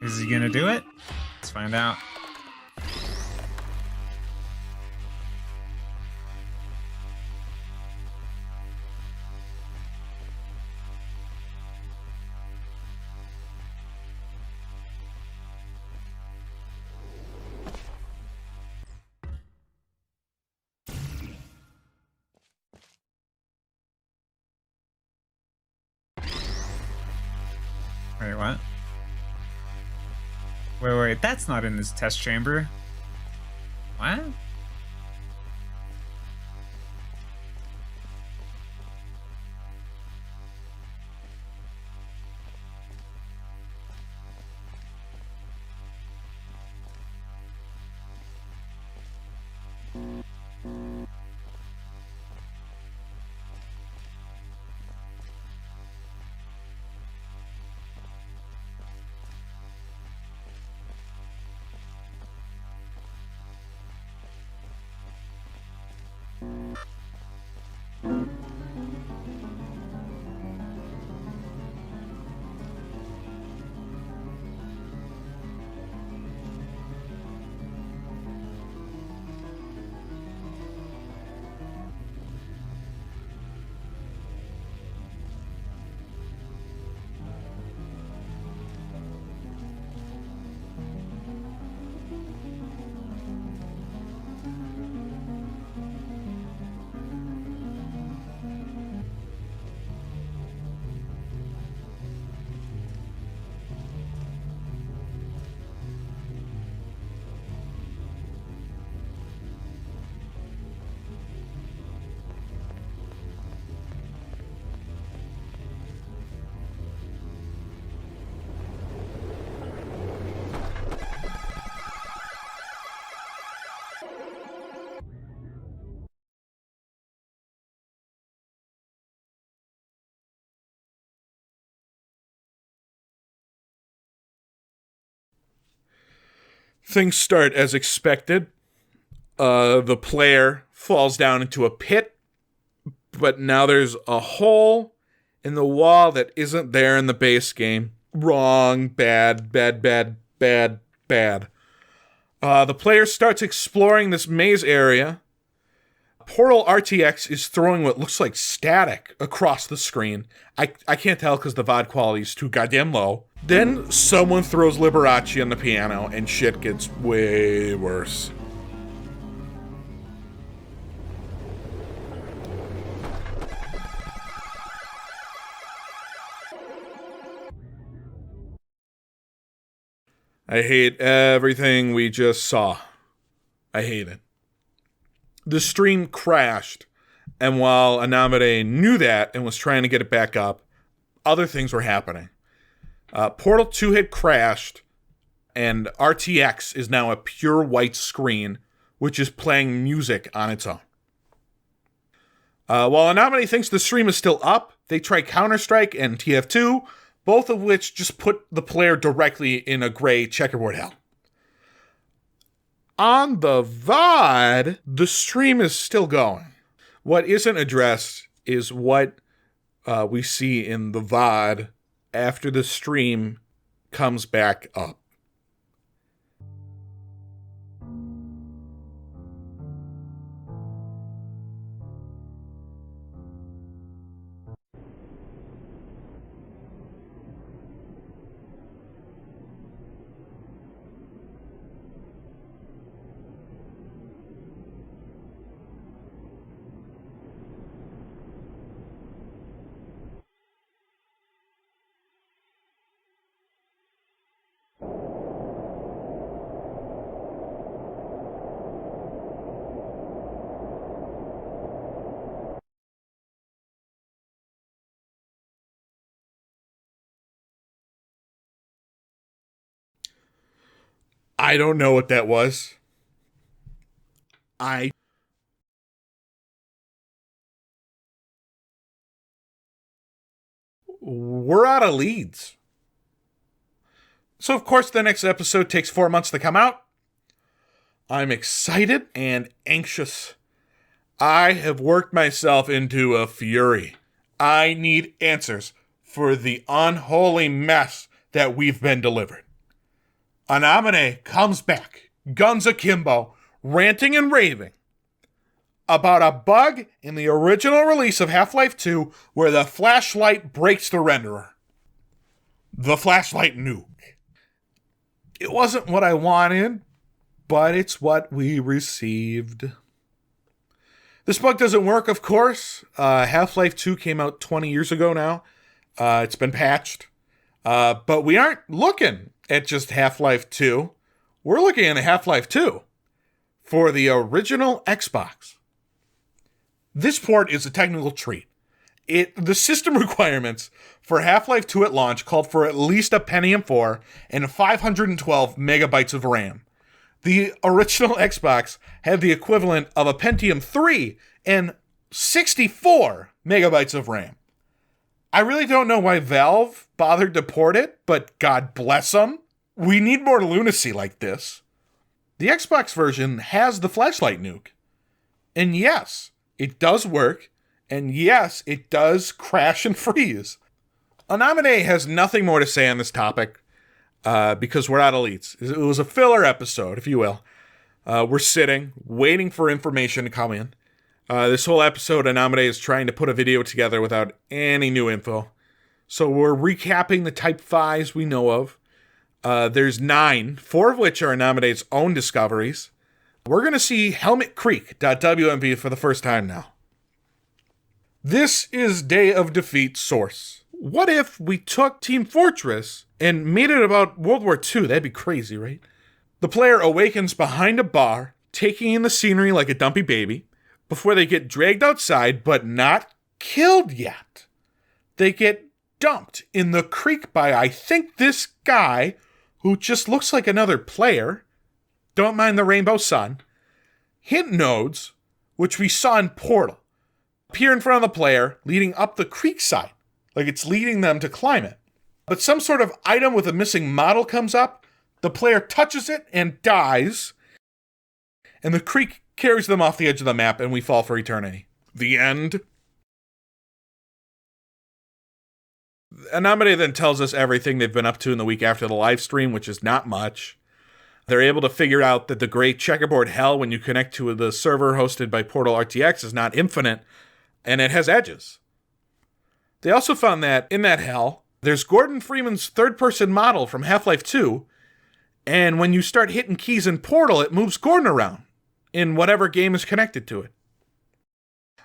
Speaker 3: Is he gonna do it? Let's find out. Wait, what? Wait, that's not in this test chamber. What?
Speaker 1: Things start as expected. The player falls down into a pit, but now there's a hole in the wall that isn't there in the base game. Wrong, bad, bad, bad, bad, bad. The player starts exploring this maze area. Portal RTX is throwing what looks like static across the screen. I can't tell because the VOD quality is too goddamn low. Then someone throws Liberace on the piano and shit gets way worse. I hate everything we just saw. I hate it. The stream crashed, and while Anamide knew that and was trying to get it back up, other things were happening. Portal 2 had crashed, and RTX is now a pure white screen, which is playing music on its own. While Anamide thinks the stream is still up, they try Counter-Strike and TF2, both of which just put the player directly in a gray checkerboard hell. On the VOD, the stream is still going. What isn't addressed is what we see in the VOD after the stream comes back up. I don't know what that was. We're out of leads. So, of course, the next episode takes 4 months to come out. I'm excited and anxious. I have worked myself into a fury. I need answers for the unholy mess that we've been delivered. Anamine comes back, guns akimbo, ranting and raving about a bug in the original release of Half-Life 2 where the flashlight breaks the renderer. The flashlight nuke. It wasn't what I wanted, but it's what we received. This bug doesn't work, of course. Half-Life 2 came out 20 years ago now. It's been patched. But we aren't looking at just Half-Life 2. We're looking at Half-Life 2 for the original Xbox. This port is a technical treat. The system requirements for Half-Life 2 at launch called for at least a Pentium 4 and 512 megabytes of RAM. The original Xbox had the equivalent of a Pentium 3 and 64 megabytes of RAM. I really don't know why Valve bothered to port it, but God bless them. We need more lunacy like this. The Xbox version has the flashlight nuke. And yes, it does work. And yes, it does crash and freeze. Anamine has nothing more to say on this topic because we're out of leads. It was a filler episode, if you will. We're sitting, waiting for information to come in. This whole episode, Anamine is trying to put a video together without any new info. So we're recapping the Type 5s we know of. There's 9, 4 of which are Anamine's own discoveries. We're going to see Helmet Creek.wmv for the first time now. This is Day of Defeat source. What if we took Team Fortress and made it about World War II? That'd be crazy, right? The player awakens behind a bar, taking in the scenery like a dumpy baby, before they get dragged outside, but not killed yet. They get dumped in the creek by, I think, this guy who just looks like another player. Don't mind the rainbow sun. Hint nodes, which we saw in Portal, appear in front of the player, leading up the creek side, like it's leading them to climb it. But some sort of item with a missing model comes up, The player touches it and dies, and the creek carries them off the edge of the map, and we fall for eternity. The end. Anamine then tells us everything they've been up to in the week after the live stream, which is not much. They're able to figure out that the great checkerboard hell when you connect to the server hosted by Portal RTX is not infinite, and it has edges. They also found that in that hell, there's Gordon Freeman's third-person model from Half-Life 2, and when you start hitting keys in Portal, it moves Gordon around in whatever game is connected to it.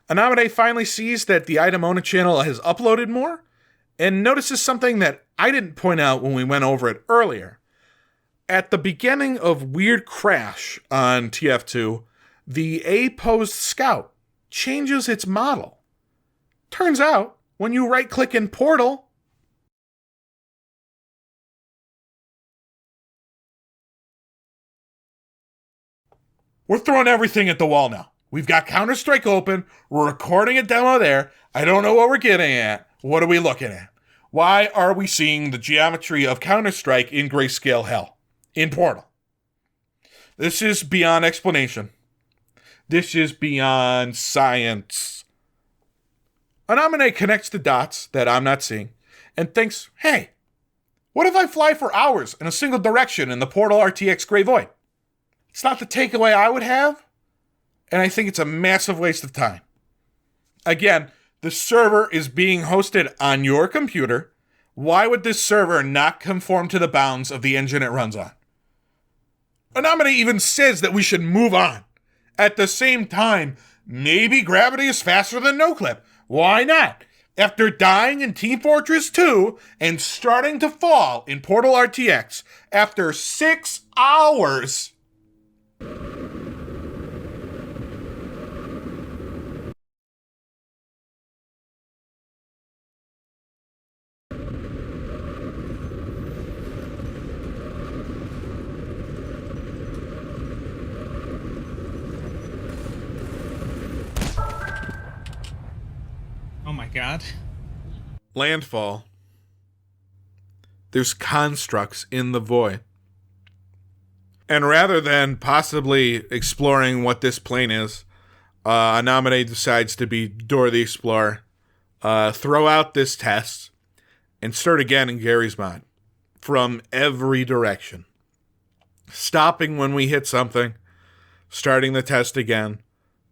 Speaker 1: Anamine finally sees that the Itemona channel has uploaded more, and notices something that I didn't point out when we went over it earlier. At the beginning of Weird Crash on TF2, the A-posed scout changes its model. Turns out, when you right-click in Portal, we're throwing everything at the wall now. We've got Counter-Strike open. We're recording a demo there. I don't know what we're getting at. What are we looking at? Why are we seeing the geometry of Counter-Strike in grayscale hell? In Portal. This is beyond explanation. This is beyond science. Anamine connects the dots that I'm not seeing and thinks, hey, what if I fly for hours in a single direction in the Portal RTX Gray Void? It's not the takeaway I would have, and I think it's a massive waste of time. Again, the server is being hosted on your computer. Why would this server not conform to the bounds of the engine it runs on? Anamine even says that we should move on. At the same time, maybe gravity is faster than NoClip. Why not? After dying in Team Fortress 2 and starting to fall in Portal RTX after 6 hours...
Speaker 3: Oh my god.
Speaker 1: landfall, there's constructs in the void. And rather than possibly exploring what this plane is, Anamine decides to be Dora the Explorer, throw out this test, and start again in Gary's mod. From every direction. Stopping when we hit something, starting the test again,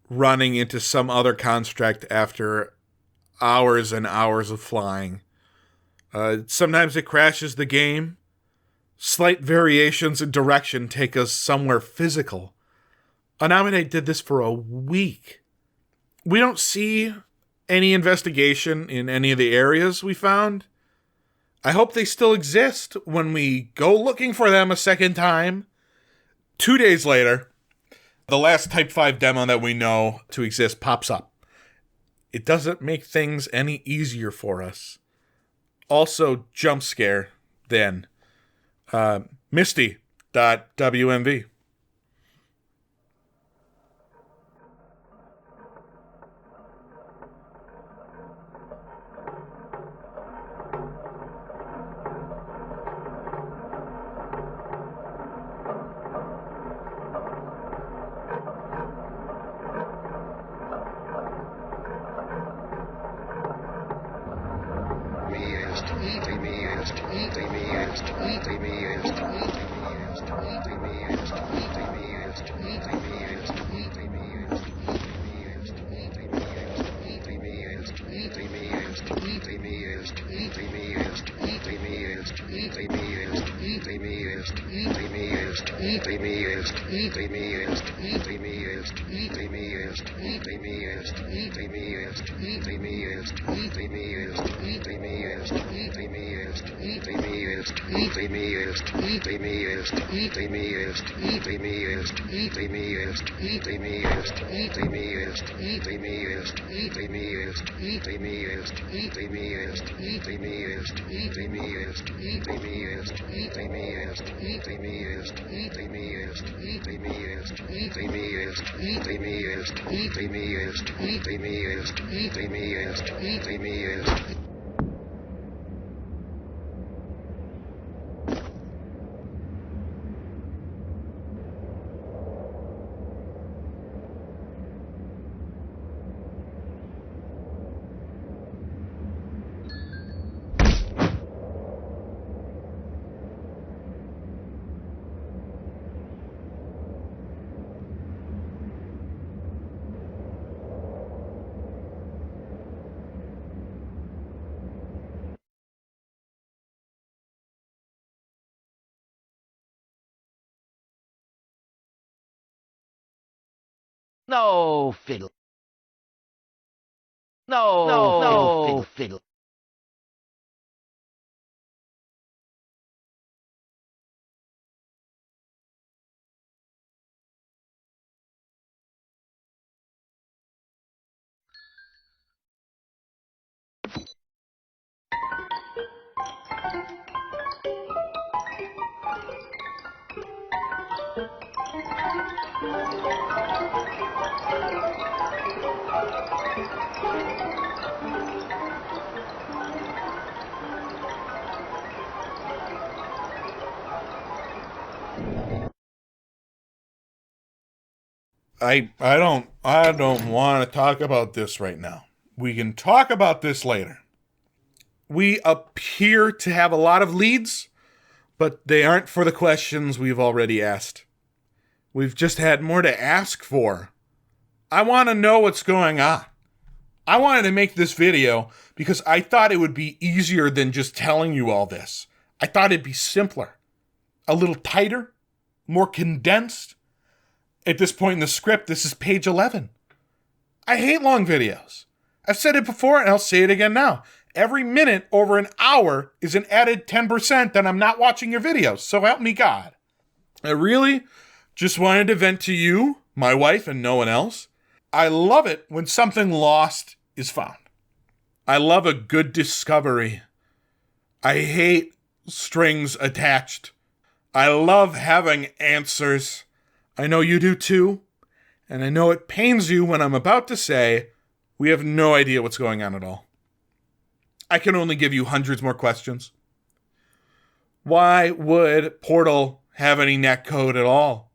Speaker 1: running into some other construct after hours and hours of flying. Sometimes it crashes the game. Slight variations in direction take us somewhere physical. Anamine did this for a week. We don't see any investigation in any of the areas we found. I hope they still exist when we go looking for them a second time. 2 days later, the last Type 5 demo that we know to exist pops up. It doesn't make things any easier for us. Also, jump scare, then. Misty.wmv.
Speaker 4: No fiddle. No fiddle.
Speaker 1: I don't want to talk about this right now. We can talk about this later. We appear to have a lot of leads, but they aren't for the questions we've already asked. We've just had more to ask for. I want to know what's going on. I wanted to make this video because I thought it would be easier than just telling you all this. I thought it'd be simpler, a little tighter, more condensed. At this point in the script, this is page 11. I hate long videos. I've said it before and I'll say it again now. Every minute over an hour is an added 10% that I'm not watching your videos, so help me God. I really just wanted to vent to you, my wife, and no one else. I love it when something lost is found. I love a good discovery. I hate strings attached. I love having answers. I know you do too, and I know it pains you when I'm about to say we have no idea what's going on at all. I can only give you hundreds more questions. Why would Portal have any netcode at all?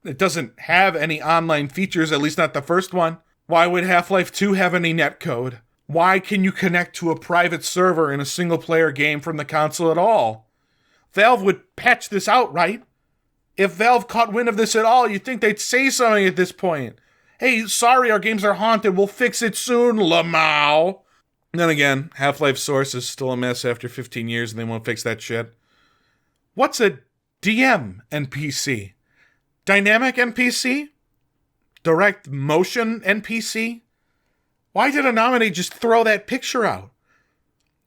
Speaker 1: It doesn't have any online features, at least not the first one. Why would Half-Life 2 have any netcode? Why can you connect to a private server in a single-player game from the console at all? Valve would patch this out, right? If Valve caught wind of this at all, you'd think they'd say something at this point. Hey, sorry, our games are haunted. We'll fix it soon, Lamau. And then again, Half-Life Source is still a mess after 15 years and they won't fix that shit. What's a DM NPC? Dynamic NPC? Direct motion NPC? Why did Anonymity just throw that picture out?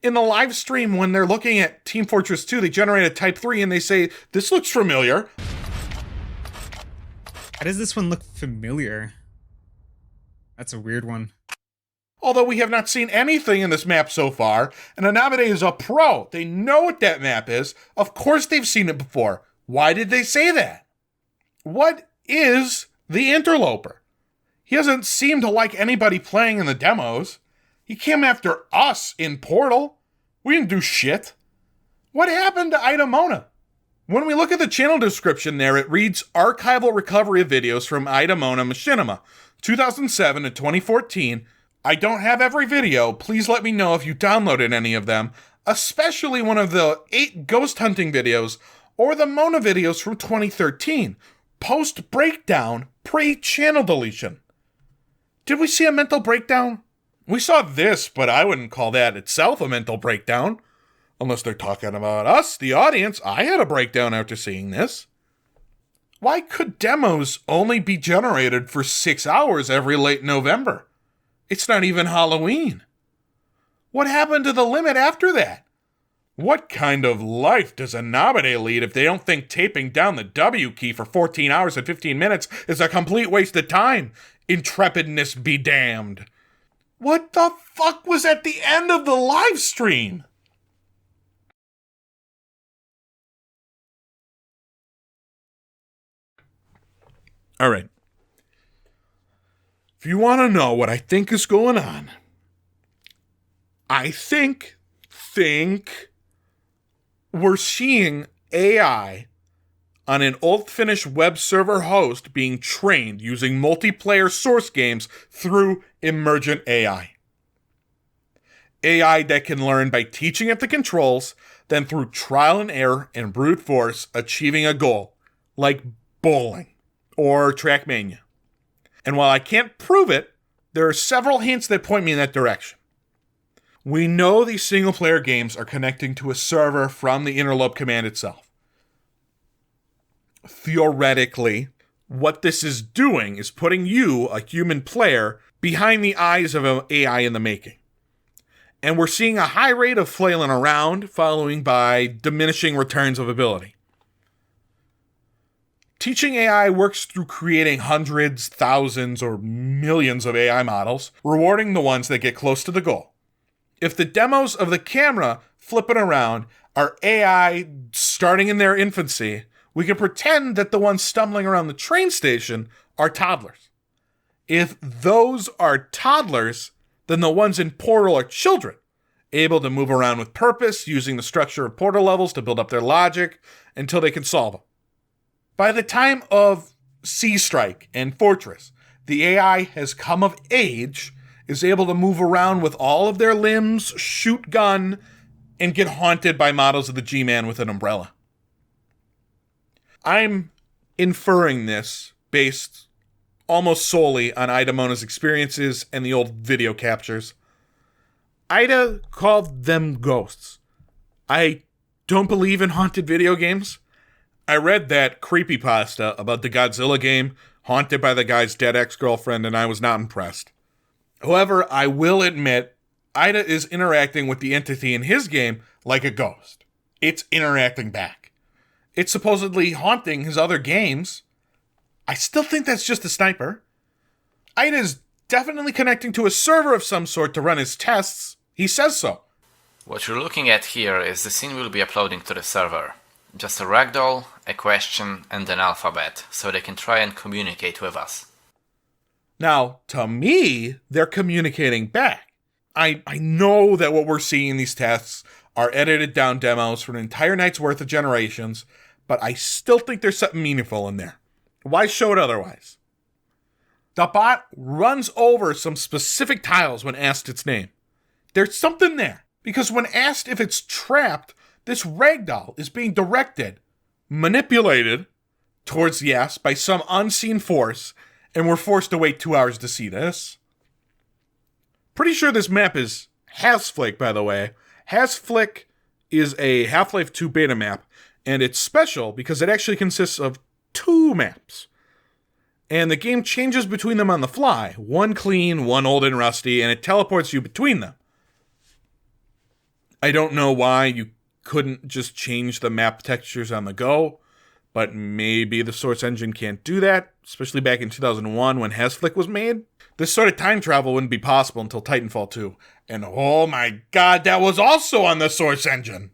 Speaker 1: In the live stream, when they're looking at Team Fortress 2, they generate a Type 3 and they say, this looks familiar.
Speaker 3: How does this one look familiar? That's a weird one.
Speaker 1: Although we have not seen anything in this map so far, and Anonymity is a pro. They know what that map is. Of course they've seen it before. Why did they say that? What is the Interloper? He doesn't seem to like anybody playing in the demos. He came after us in Portal. We didn't do shit. What happened to Idamona? When we look at the channel description there, it reads Archival Recovery of Videos from Idamona Machinima, 2007 to 2014. I don't have every video. Please let me know if you downloaded any of them, especially one of the 8 ghost hunting videos or the Mona videos from 2013. Post-breakdown, pre-channel deletion. Did we see a mental breakdown? We saw this, but I wouldn't call that itself a mental breakdown. Unless they're talking about us, the audience. I had a breakdown after seeing this. Why could demos only be generated for 6 hours every late November? It's not even Halloween. What happened to the limit after that? What kind of life does a nominee lead if they don't think taping down the W key for 14 hours and 15 minutes is a complete waste of time? Intrepidness be damned. What the fuck was at the end of the live stream? All right. If you want to know what I think is going on, I think we're seeing AI on an old Finnish web server host being trained using multiplayer source games through emergent AI. AI that can learn by teaching it the controls, then through trial and error and brute force achieving a goal, like bowling or Trackmania. And while I can't prove it, there are several hints that point me in that direction. We know these single-player games are connecting to a server from the Interlope command itself. Theoretically, what this is doing is putting you, a human player, behind the eyes of an AI in the making. And we're seeing a high rate of flailing around, following by diminishing returns of ability. Teaching AI works through creating hundreds, thousands, or millions of AI models, rewarding the ones that get close to the goal. If the demos of the camera flipping around are AI starting in their infancy, we can pretend that the ones stumbling around the train station are toddlers. If those are toddlers, then the ones in Portal are children, able to move around with purpose, using the structure of Portal levels to build up their logic until they can solve them. By the time of Sea Strike and Fortress, the AI has come of age, is able to move around with all of their limbs, shoot gun, and get haunted by models of the G-Man with an umbrella. I'm inferring this based almost solely on Ida Mona's experiences and the old video captures. Ida called them ghosts. I don't believe in haunted video games. I read that creepypasta about the Godzilla game, haunted by the guy's dead ex-girlfriend, and I was not impressed. However, I will admit, Ida is interacting with the entity in his game like a ghost. It's interacting back. It's supposedly haunting his other games. I still think that's just a sniper. Ida is definitely connecting to a server of some sort to run his tests. He says so.
Speaker 5: What you're looking at here is the scene we'll be uploading to the server. Just a ragdoll, a question, and an alphabet, so they can try and communicate with us.
Speaker 1: Now, to me, they're communicating back. I know that what we're seeing in these tests are edited down demos for an entire night's worth of generations, but I still think there's something meaningful in there. Why show it otherwise? The bot runs over some specific tiles when asked its name. There's something there, because when asked if it's trapped, this ragdoll is being directed, manipulated towards yes by some unseen force, and we're forced to wait 2 hours to see this. Pretty sure this map is Hasflick, by the way. Hasflick is a Half-Life 2 beta map, and it's special because it actually consists of 2 maps. And the game changes between them on the fly. One clean, one old and rusty, and it teleports you between them. I don't know why you couldn't just change the map textures on the go, but maybe the Source engine can't do that, especially back in 2001 when Hasflick was made. This sort of time travel wouldn't be possible until Titanfall 2. And oh my god, that was also on the Source engine!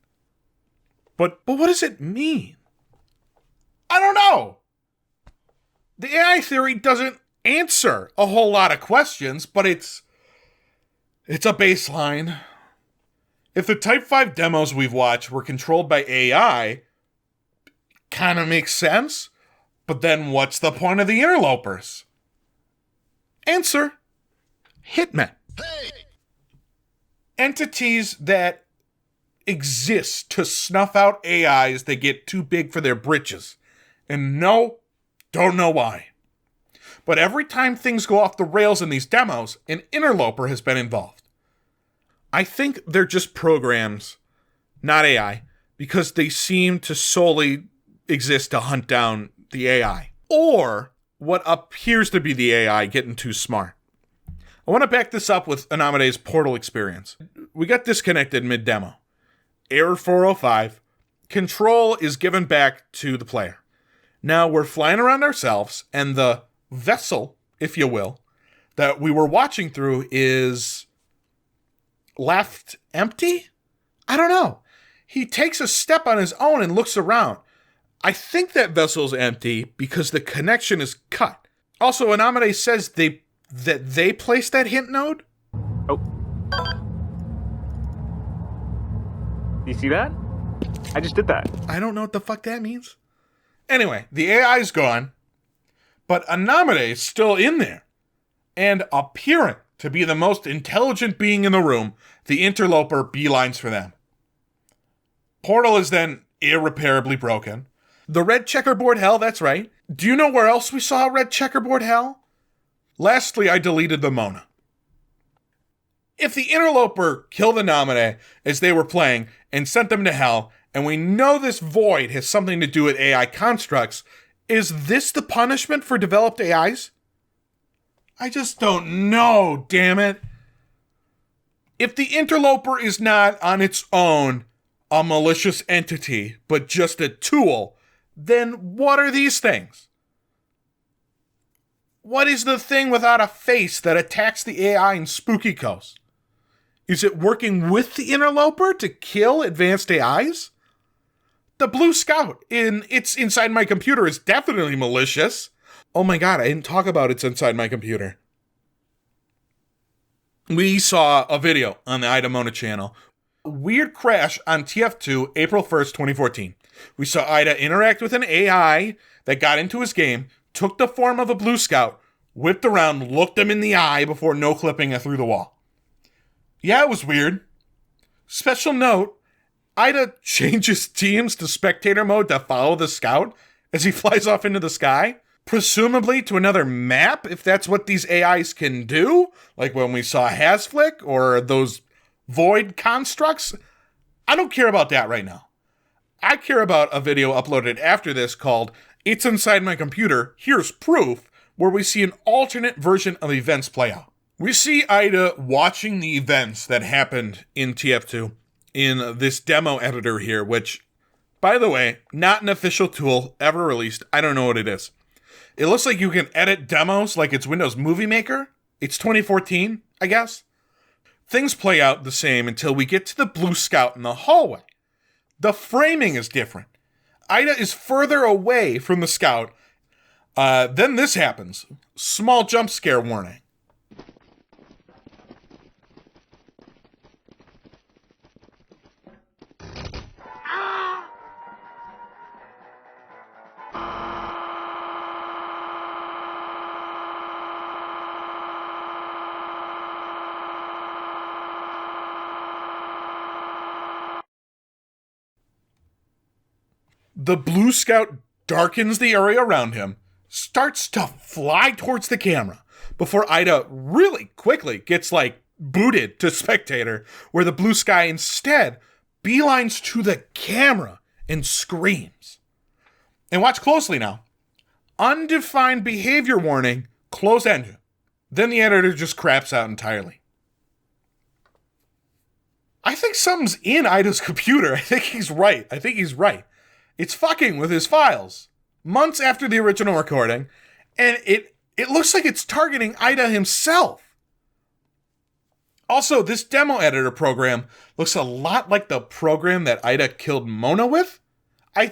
Speaker 1: But what does it mean? I don't know! The AI theory doesn't answer a whole lot of questions, but it's a baseline. If the Type 5 demos we've watched were controlled by AI, kind of makes sense, but then what's the point of the interlopers? Answer: hitmen. Hey. Entities that exist to snuff out AIs that get too big for their britches. And no, don't know why. But every time things go off the rails in these demos, an interloper has been involved. I think they're just programs, not AI, because they seem to solely exist to hunt down the AI. Or what appears to be the AI getting too smart. I want to back this up with Anamede's Portal experience. We got disconnected mid-demo. Error 405. Control is given back to the player. Now we're flying around ourselves, and the vessel, if you will, that we were watching through is left empty? I don't know. He takes a step on his own and looks around. I think that vessel's empty because the connection is cut. Also, Anamade says that they placed that hint node?
Speaker 2: Oh. You see that? I just did that.
Speaker 1: I don't know what the fuck that means. Anyway, the AI's gone, but Anamade is still in there and appearing to be the most intelligent being in the room. The interloper beelines for them. Portal is then irreparably broken. The red checkerboard hell, that's right. Do you know where else we saw red checkerboard hell? Lastly, I deleted the Mona. If the interloper killed the Anamade as they were playing and sent them to hell, and we know this void has something to do with AI constructs, Is this the punishment for developed AIs? I just don't know, damn it. If the Interloper is not on its own a malicious entity, but just a tool, then what are these things? What is the thing without a face that attacks the AI in Spooky Coast? Is it working with the Interloper to kill advanced AIs? The Blue Scout in It's Inside My Computer is definitely malicious. Oh my god, I didn't talk about It's Inside My Computer. We saw a video on the Ida Mona channel. Weird crash on TF2, April 1st, 2014. We saw Ida interact with an AI that got into his game, took the form of a Blue Scout, whipped around, looked him in the eye before no-clipping it through the wall. Yeah, it was weird. Special note, Ida changes teams to spectator mode to follow the scout as he flies off into the sky, presumably to another map, if that's what these AIs can do, like when we saw Hasflick or those void constructs. I don't care about that right now. I care about a video uploaded after this called It's Inside My Computer, Here's Proof, where we see an alternate version of events play out. We see Ida watching the events that happened in TF2 in this demo editor here, which, by the way, not an official tool ever released. I don't know what it is. It looks like you can edit demos like it's Windows Movie Maker. It's 2014, I guess. Things play out the same until we get to the Blue Scout in the hallway. The framing is different. Ida is further away from the scout. Then this happens. Small jump scare warning. The Blue Scout darkens the area around him, starts to fly towards the camera, before Ida really quickly gets, booted to spectator, where the Blue Sky instead beelines to the camera and screams. And watch closely now. Undefined behavior warning, close engine. Then the editor just craps out entirely. I think something's in Ida's computer. I think he's right. It's fucking with his files. Months after the original recording, and it looks like it's targeting Ida himself. Also, this demo editor program looks a lot like the program that Ida killed Mona with. I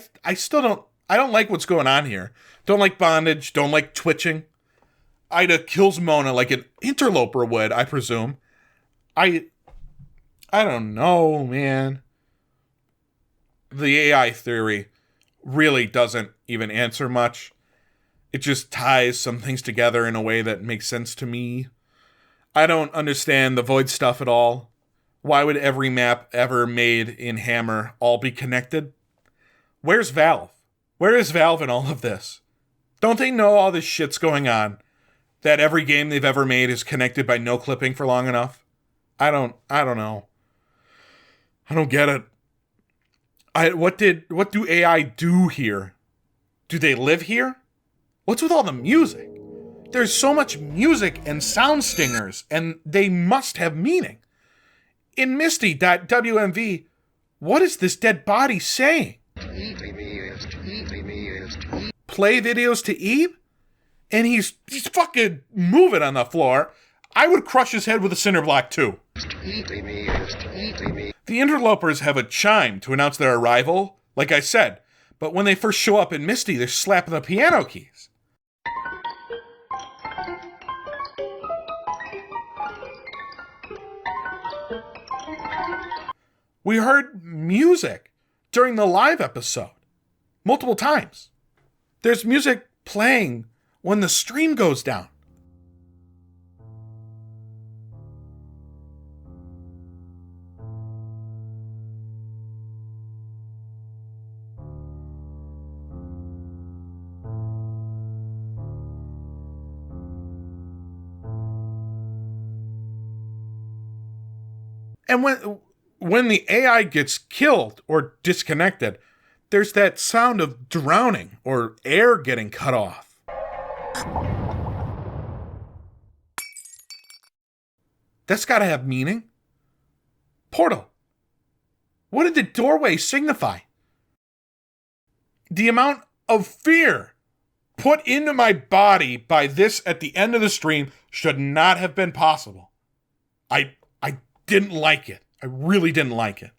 Speaker 1: don't like what's going on here. Don't like bondage, don't like twitching. Ida kills Mona like an interloper would, I presume. I don't know, man. The AI theory really doesn't even answer much. It just ties some things together in a way that makes sense to me. I don't understand the void stuff at all. Why would every map ever made in Hammer all be connected? Where's Valve? Where is Valve in all of this? Don't they know all this shit's going on? That every game they've ever made is connected by no clipping for long enough? I don't know. I don't get it. What do AI do here? Do they live here? What's with all the music? There's so much music and sound stingers, and they must have meaning. In Misty.wmv, what is this dead body saying? Play videos to Eve? And he's fucking moving on the floor. I would crush his head with a cinder block too. The interlopers have a chime to announce their arrival, like I said, but when they first show up in Misty, they're slapping the piano keys. We heard music during the live episode multiple times. There's music playing when the stream goes down. And when the AI gets killed or disconnected, there's that sound of drowning or air getting cut off. That's gotta have meaning. Portal. What did the doorway signify? The amount of fear put into my body by this at the end of the stream should not have been possible. I didn't like it. I really didn't like it.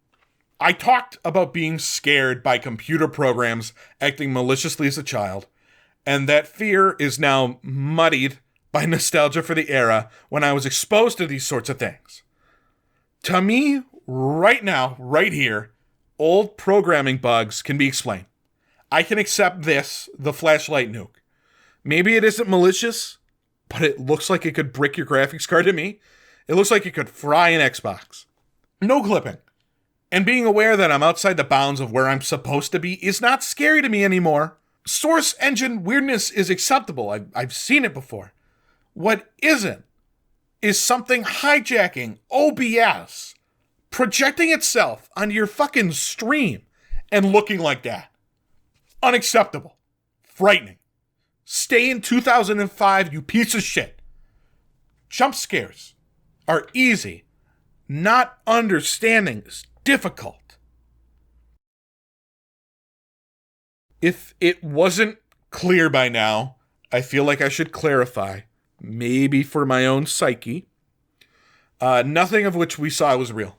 Speaker 1: I talked about being scared by computer programs acting maliciously as a child, and that fear is now muddied by nostalgia for the era when I was exposed to these sorts of things. To me, right now, right here, old programming bugs can be explained. I can accept this, the flashlight nuke. Maybe it isn't malicious, but it looks like it could brick your graphics card to me. It looks like it could fry an Xbox. No clipping. And being aware that I'm outside the bounds of where I'm supposed to be is not scary to me anymore. Source engine weirdness is acceptable. I've seen it before. What isn't is something hijacking OBS, projecting itself onto your fucking stream and looking like that. Unacceptable. Frightening. Stay in 2005, you piece of shit. Jump scares are easy. Not understanding is difficult. If it wasn't clear by now, I feel like I should clarify, maybe for my own psyche. Nothing of which we saw was real.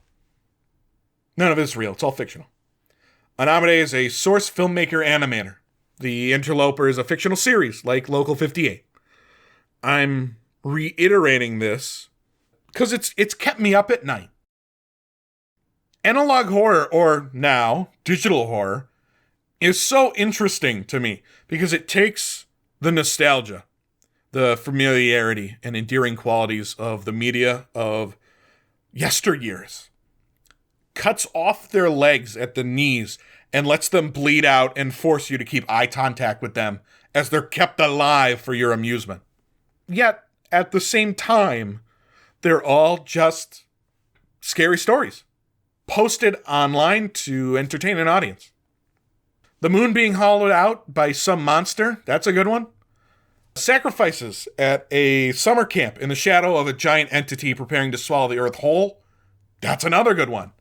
Speaker 1: None of it's real. It's all fictional. Anamade is a source filmmaker animator. The Interloper is a fictional series like Local 58. I'm reiterating this because it's kept me up at night. Analog horror, or now digital horror, is so interesting to me because it takes the nostalgia, the familiarity and endearing qualities of the media of yesteryears, cuts off their legs at the knees and lets them bleed out and force you to keep eye contact with them as they're kept alive for your amusement. Yet, at the same time, they're all just scary stories posted online to entertain an audience. The moon being hollowed out by some monster, that's a good one. Sacrifices at a summer camp in the shadow of a giant entity preparing to swallow the earth whole, that's another good one.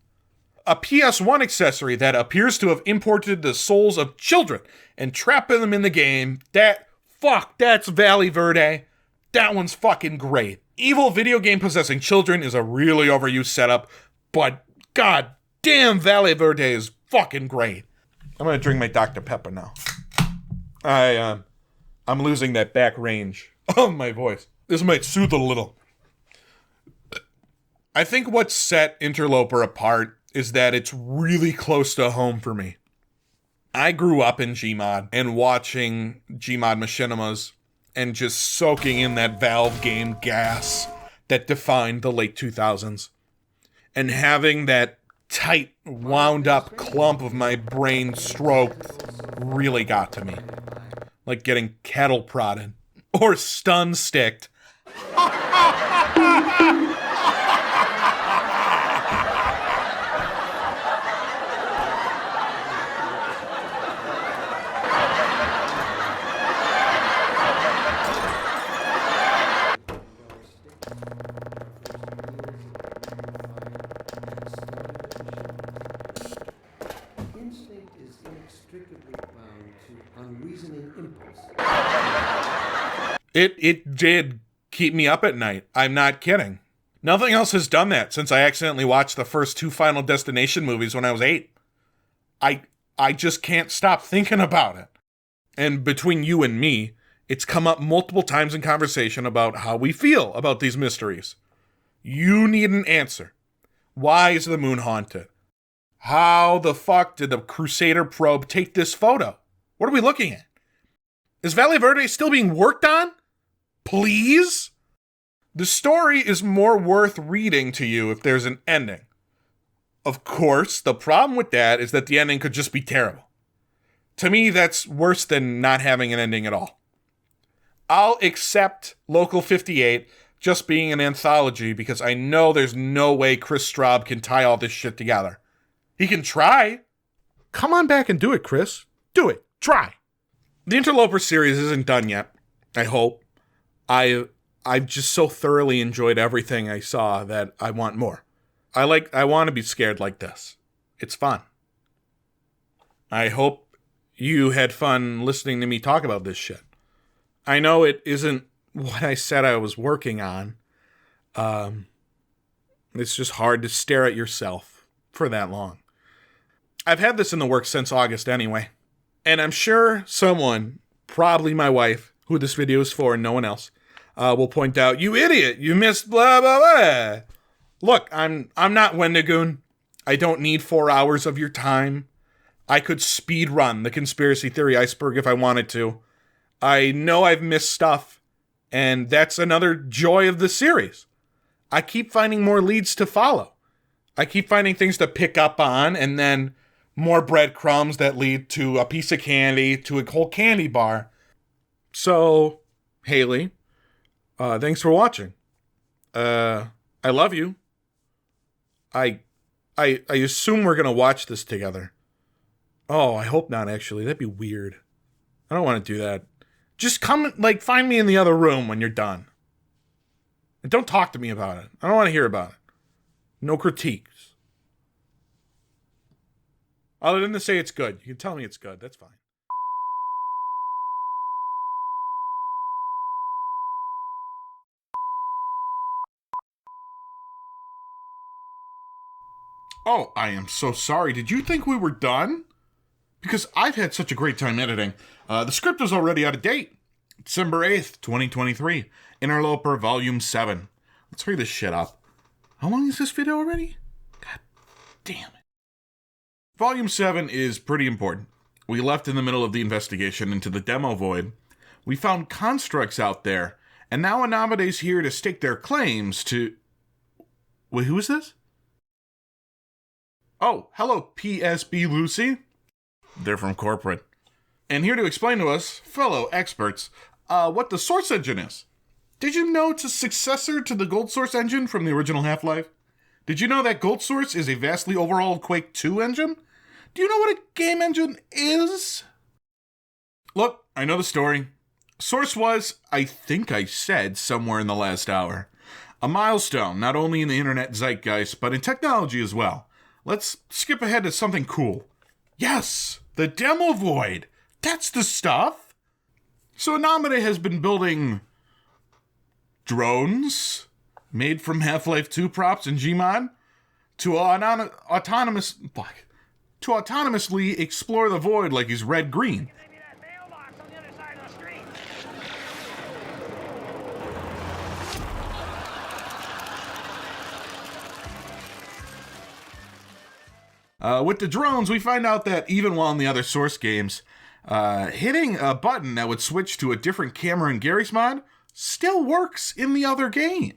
Speaker 1: A PS1 accessory that appears to have imported the souls of children and trapping them in the game, that's Valley Verde. That one's fucking great. Evil video game possessing children is a really overused setup, but god damn, Valley Verde is fucking great. I'm gonna drink my Dr. Pepper now. I'm losing that back range of my voice. This might soothe a little. I think what set Interloper apart is that it's really close to home for me. I grew up in Gmod and watching Gmod machinimas and just soaking in that Valve game gas that defined the late 2000s. And having that tight, wound up clump of my brain stroked really got to me. Like getting cattle prodded or stun sticked.
Speaker 6: Instinct is inextricably bound to unreasoning impulse.
Speaker 1: It did keep me up at night. I'm not kidding. Nothing else has done that since I accidentally watched the first 2 Final Destination movies when I was 8. I just can't stop thinking about it. And between you and me, it's come up multiple times in conversation about how we feel about these mysteries. You need an answer. Why is the moon haunted? How the fuck did the Crusader probe take this photo? What are we looking at? Is Valley Verde still being worked on? Please? The story is more worth reading to you if there's an ending. Of course, the problem with that is that the ending could just be terrible. To me, that's worse than not having an ending at all. I'll accept Local 58 just being an anthology because I know there's no way Chris Straub can tie all this shit together. He can try, Come on back and do it, Chris. Do it. Try. The Interloper series isn't done yet, I hope. I've just so thoroughly enjoyed everything I saw that I want more. I want to be scared like this. It's fun. I hope you had fun listening to me talk about this shit. I know it isn't what I said I was working on. It's just hard to stare at yourself for that long. I've had this in the works since August anyway. And I'm sure someone, probably my wife, who this video is for and no one else, will point out, you idiot, you missed blah, blah, blah. Look, I'm not Wendigoon. I don't need 4 hours of your time. I could speed run the conspiracy theory iceberg if I wanted to. I know I've missed stuff, and that's another joy of the series. I keep finding more leads to follow. I keep finding things to pick up on, and then more breadcrumbs that lead to a piece of candy, to a whole candy bar. So, Haley, thanks for watching. I love you. I assume we're gonna watch this together. Oh, I hope not, actually. That'd be weird. I don't want to do that. Just come, find me in the other room when you're done. And don't talk to me about it. I don't want to hear about it. No critiques. Other than to say it's good. You can tell me it's good. That's fine. Oh, I am so sorry. Did you think we were done? Because I've had such a great time editing. The script is already out of date. December 8th, 2023. Interloper Volume 7. Let's hurry this shit up. How long is this video already? God damn it. Volume 7 is pretty important. We left in the middle of the investigation into the demo void. We found constructs out there, and now Anamede's here to stake their claims to... Wait, who is this? Oh, hello, PSB Lucy. They're from corporate. And here to explain to us, fellow experts, what the Source Engine is. Did you know it's a successor to the Gold Source engine from the original Half-Life? Did you know that Gold Source is a vastly overhauled Quake 2 engine? Do you know what a game engine is? Look, I know the story. Source was, I think I said somewhere in the last hour, a milestone not only in the internet zeitgeist, but in technology as well. Let's skip ahead to something cool. Yes, the demo void. That's the stuff. So Anamede has been building drones made from Half-Life 2 props and Gmod to autonomously explore the void like he's red-green. With the drones, we find out that even while in the other Source games, hitting a button that would switch to a different camera in Gary's mod still works in the other game.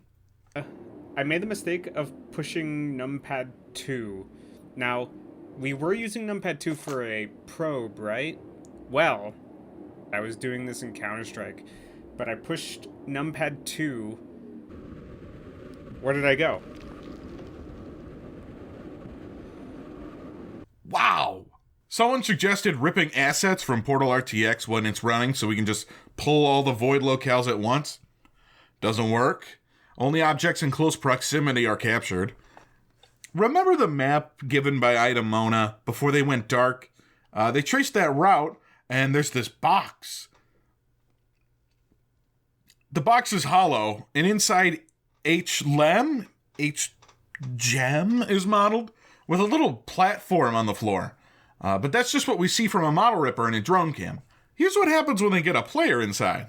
Speaker 2: I made the mistake of pushing numpad 2. Now, we were using numpad 2 for a probe, right? Well, I was doing this in Counter-Strike, but I pushed numpad 2. Where did I go?
Speaker 1: Wow! Someone suggested ripping assets from Portal RTX when it's running so we can just pull all the void locales at once. Doesn't work. Only objects in close proximity are captured. Remember the map given by Ida Mona before they went dark? They traced that route, and there's this box. The box is hollow, and inside H-Gem is modeled with a little platform on the floor. But that's just what we see from a model ripper in a drone cam. Here's what happens when they get a player inside.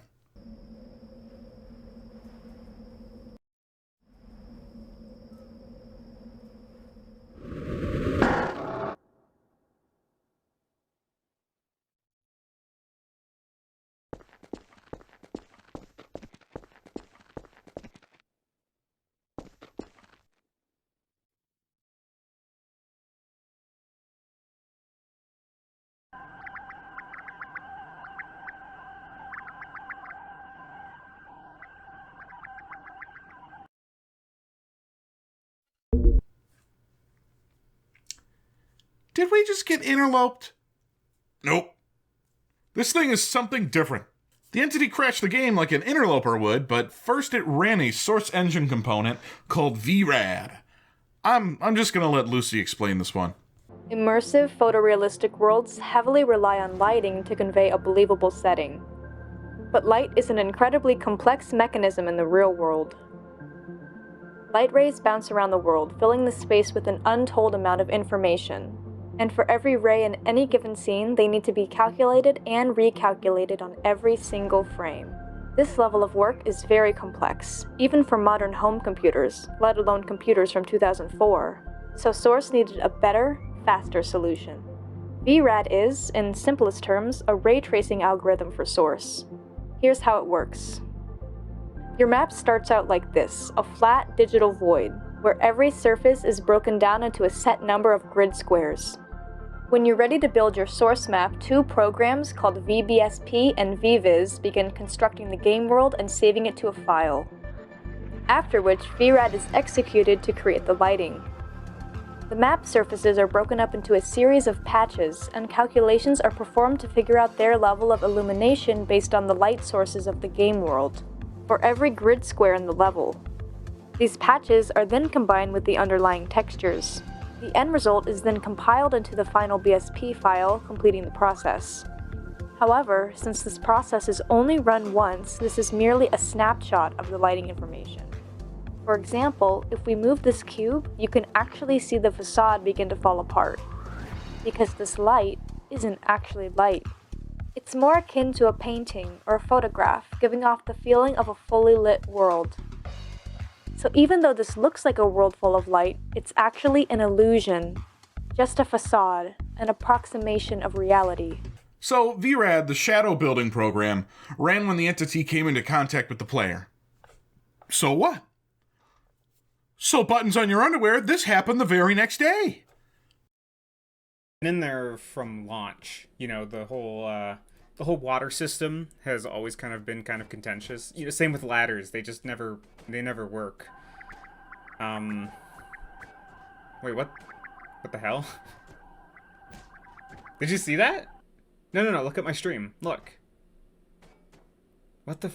Speaker 1: Did we just get interloped? Nope. This thing is something different. The entity crashed the game like an interloper would, but first it ran a source engine component called VRAD. I'm just gonna let Lucy explain this one.
Speaker 7: Immersive photorealistic worlds heavily rely on lighting to convey a believable setting. But light is an incredibly complex mechanism in the real world. Light rays bounce around the world, filling the space with an untold amount of information. And for every ray in any given scene, they need to be calculated and recalculated on every single frame. This level of work is very complex, even for modern home computers, let alone computers from 2004. So Source needed a better, faster solution. VRAD is, in simplest terms, a ray tracing algorithm for Source. Here's how it works. Your map starts out like this, a flat digital void, where every surface is broken down into a set number of grid squares. When you're ready to build your source map, two programs called VBSP and VViz begin constructing the game world and saving it to a file. After which, VRAD is executed to create the lighting. The map surfaces are broken up into a series of patches, and calculations are performed to figure out their level of illumination based on the light sources of the game world, for every grid square in the level. These patches are then combined with the underlying textures. The end result is then compiled into the final BSP file, completing the process. However, since this process is only run once, this is merely a snapshot of the lighting information. For example, if we move this cube, you can actually see the facade begin to fall apart, because this light isn't actually light. It's more akin to a painting or a photograph, giving off the feeling of a fully lit world. So even though this looks like a world full of light, it's actually an illusion, just a facade, an approximation of reality.
Speaker 1: So VRAD, the shadow building program, ran when the entity came into contact with the player. So what? So buttons on your underwear, this happened the very next day.
Speaker 2: In there from launch, you know, the whole water system has always been kind of contentious. You know, same with ladders; they never work. Wait, what? What the hell? Did you see that? No. Look at my stream. Look. What the?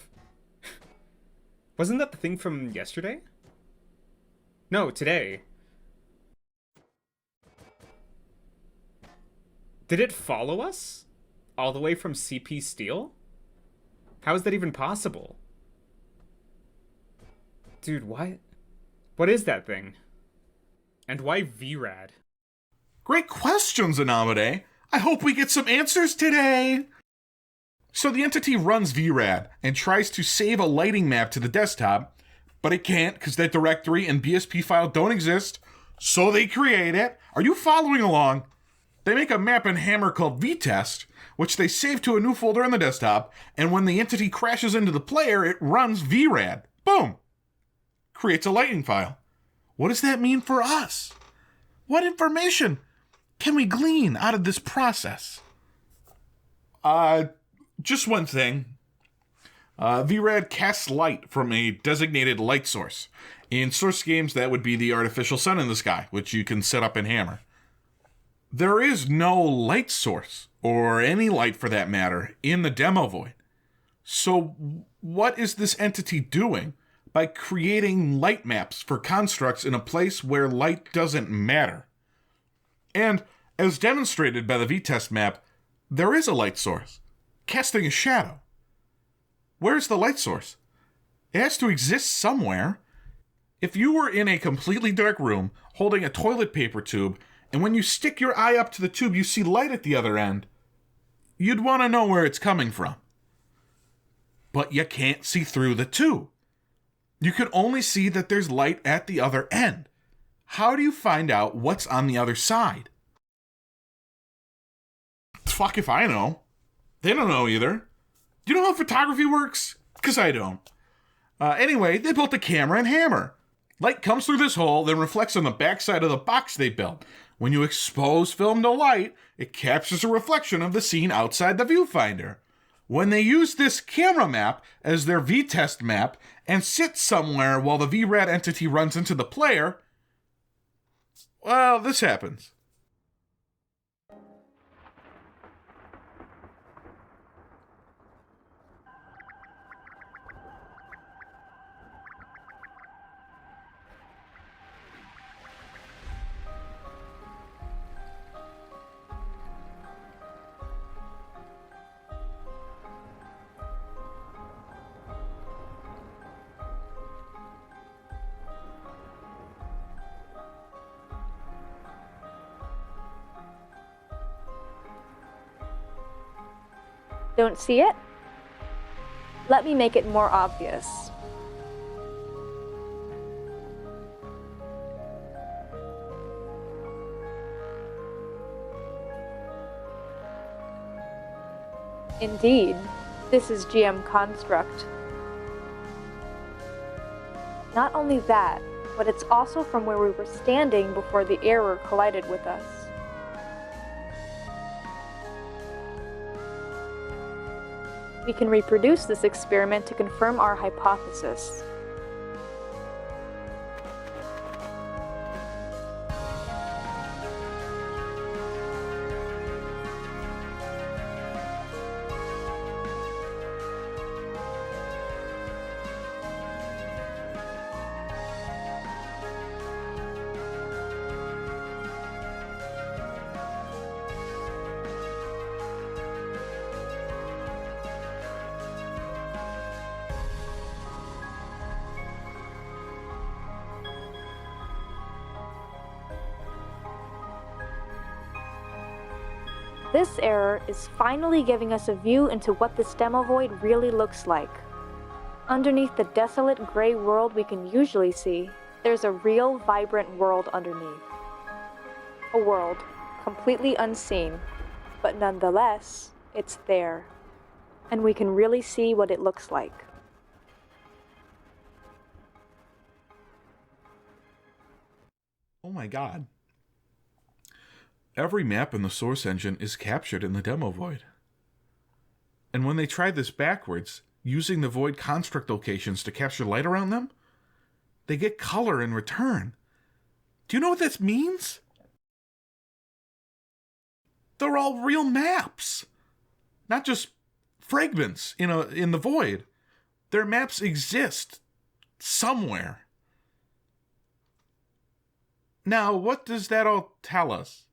Speaker 2: Wasn't that the thing from yesterday? No, today. Did it follow us? All the way from CP Steel? How is that even possible? Dude, what? What is that thing? And why VRAD?
Speaker 1: Great questions, Anamade. I hope we get some answers today. So the entity runs VRAD and tries to save a lighting map to the desktop, but it can't because that directory and BSP file don't exist, so they create it. Are you following along? They make a map in Hammer called VTest, which they save to a new folder on the desktop, and when the entity crashes into the player, it runs VRAD. Boom! Creates a lighting file. What does that mean for us? What information can we glean out of this process? Just one thing. VRAD casts light from a designated light source. In Source games, that would be the artificial sun in the sky, which you can set up in Hammer. There is no light source, or any light for that matter, in the demo void. So what is this entity doing by creating light maps for constructs in a place where light doesn't matter? And, as demonstrated by the VTest map, there is a light source, casting a shadow. Where's the light source? It has to exist somewhere. If you were in a completely dark room, holding a toilet paper tube, and when you stick your eye up to the tube, you see light at the other end, you'd want to know where it's coming from. But you can't see through the tube. You can only see that there's light at the other end. How do you find out what's on the other side? Fuck if I know. They don't know either. Do you know how photography works? Because I don't. Anyway, they built a camera and Hammer. Light comes through this hole, then reflects on the backside of the box they built. When you expose film to light, it captures a reflection of the scene outside the viewfinder. When they use this camera map as their VTest map and sit somewhere while the VRAD entity runs into the player, well, this happens.
Speaker 7: Don't see it? Let me make it more obvious. Indeed, this is GM Construct. Not only that, but it's also from where we were standing before the error collided with us. We can reproduce this experiment to confirm our hypothesis. This error is finally giving us a view into what this demo void really looks like. Underneath the desolate gray world we can usually see, there's a real vibrant world underneath. A world completely unseen, but nonetheless, it's there, and we can really see what it looks like.
Speaker 1: Oh my god. Every map in the source engine is captured in the demo void. And when they try this backwards, using the void construct locations to capture light around them, they get color in return. Do you know what this means? They're all real maps. Not just fragments in the void. Their maps exist somewhere. Now, what does that all tell us?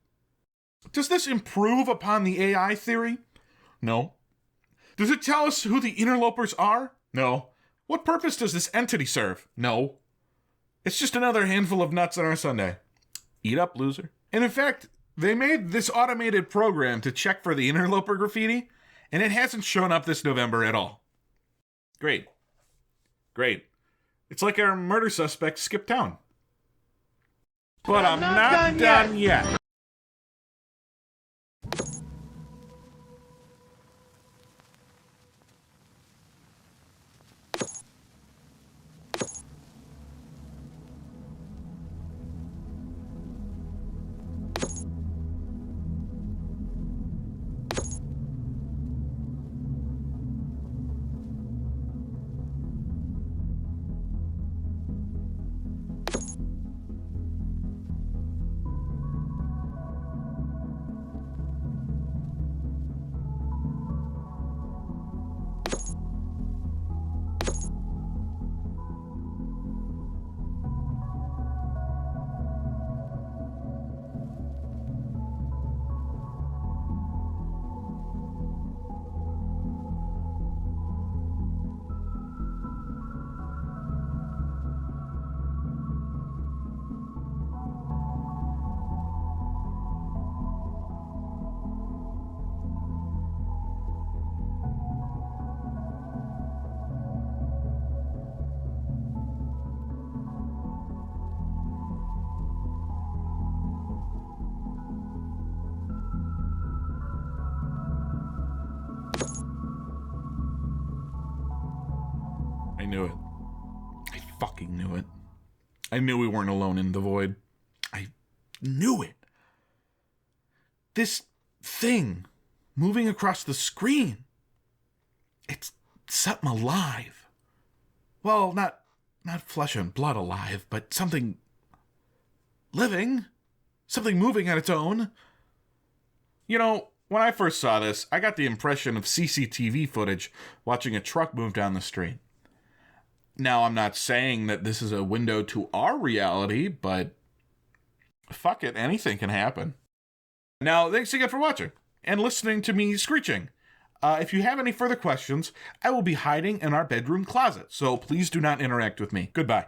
Speaker 1: Does this improve upon the AI theory? No. Does it tell us who the interlopers are? No. What purpose does this entity serve? No. It's just another handful of nuts on our sundae. Eat up, loser. And in fact, they made this automated program to check for the interloper graffiti, and it hasn't shown up this November at all. Great. Great. It's like our murder suspect skipped town. But I'm not done yet. I knew it. I fucking knew it. I knew we weren't alone in the void. I knew it. This thing moving across the screen. It's something alive. Well, not flesh and blood alive, but something living. Something moving on its own. You know, when I first saw this, I got the impression of CCTV footage watching a truck move down the street. Now, I'm not saying that this is a window to our reality, but fuck it, anything can happen. Now, thanks again for watching and listening to me screeching. If you have any further questions, I will be hiding in our bedroom closet, so please do not interact with me. Goodbye.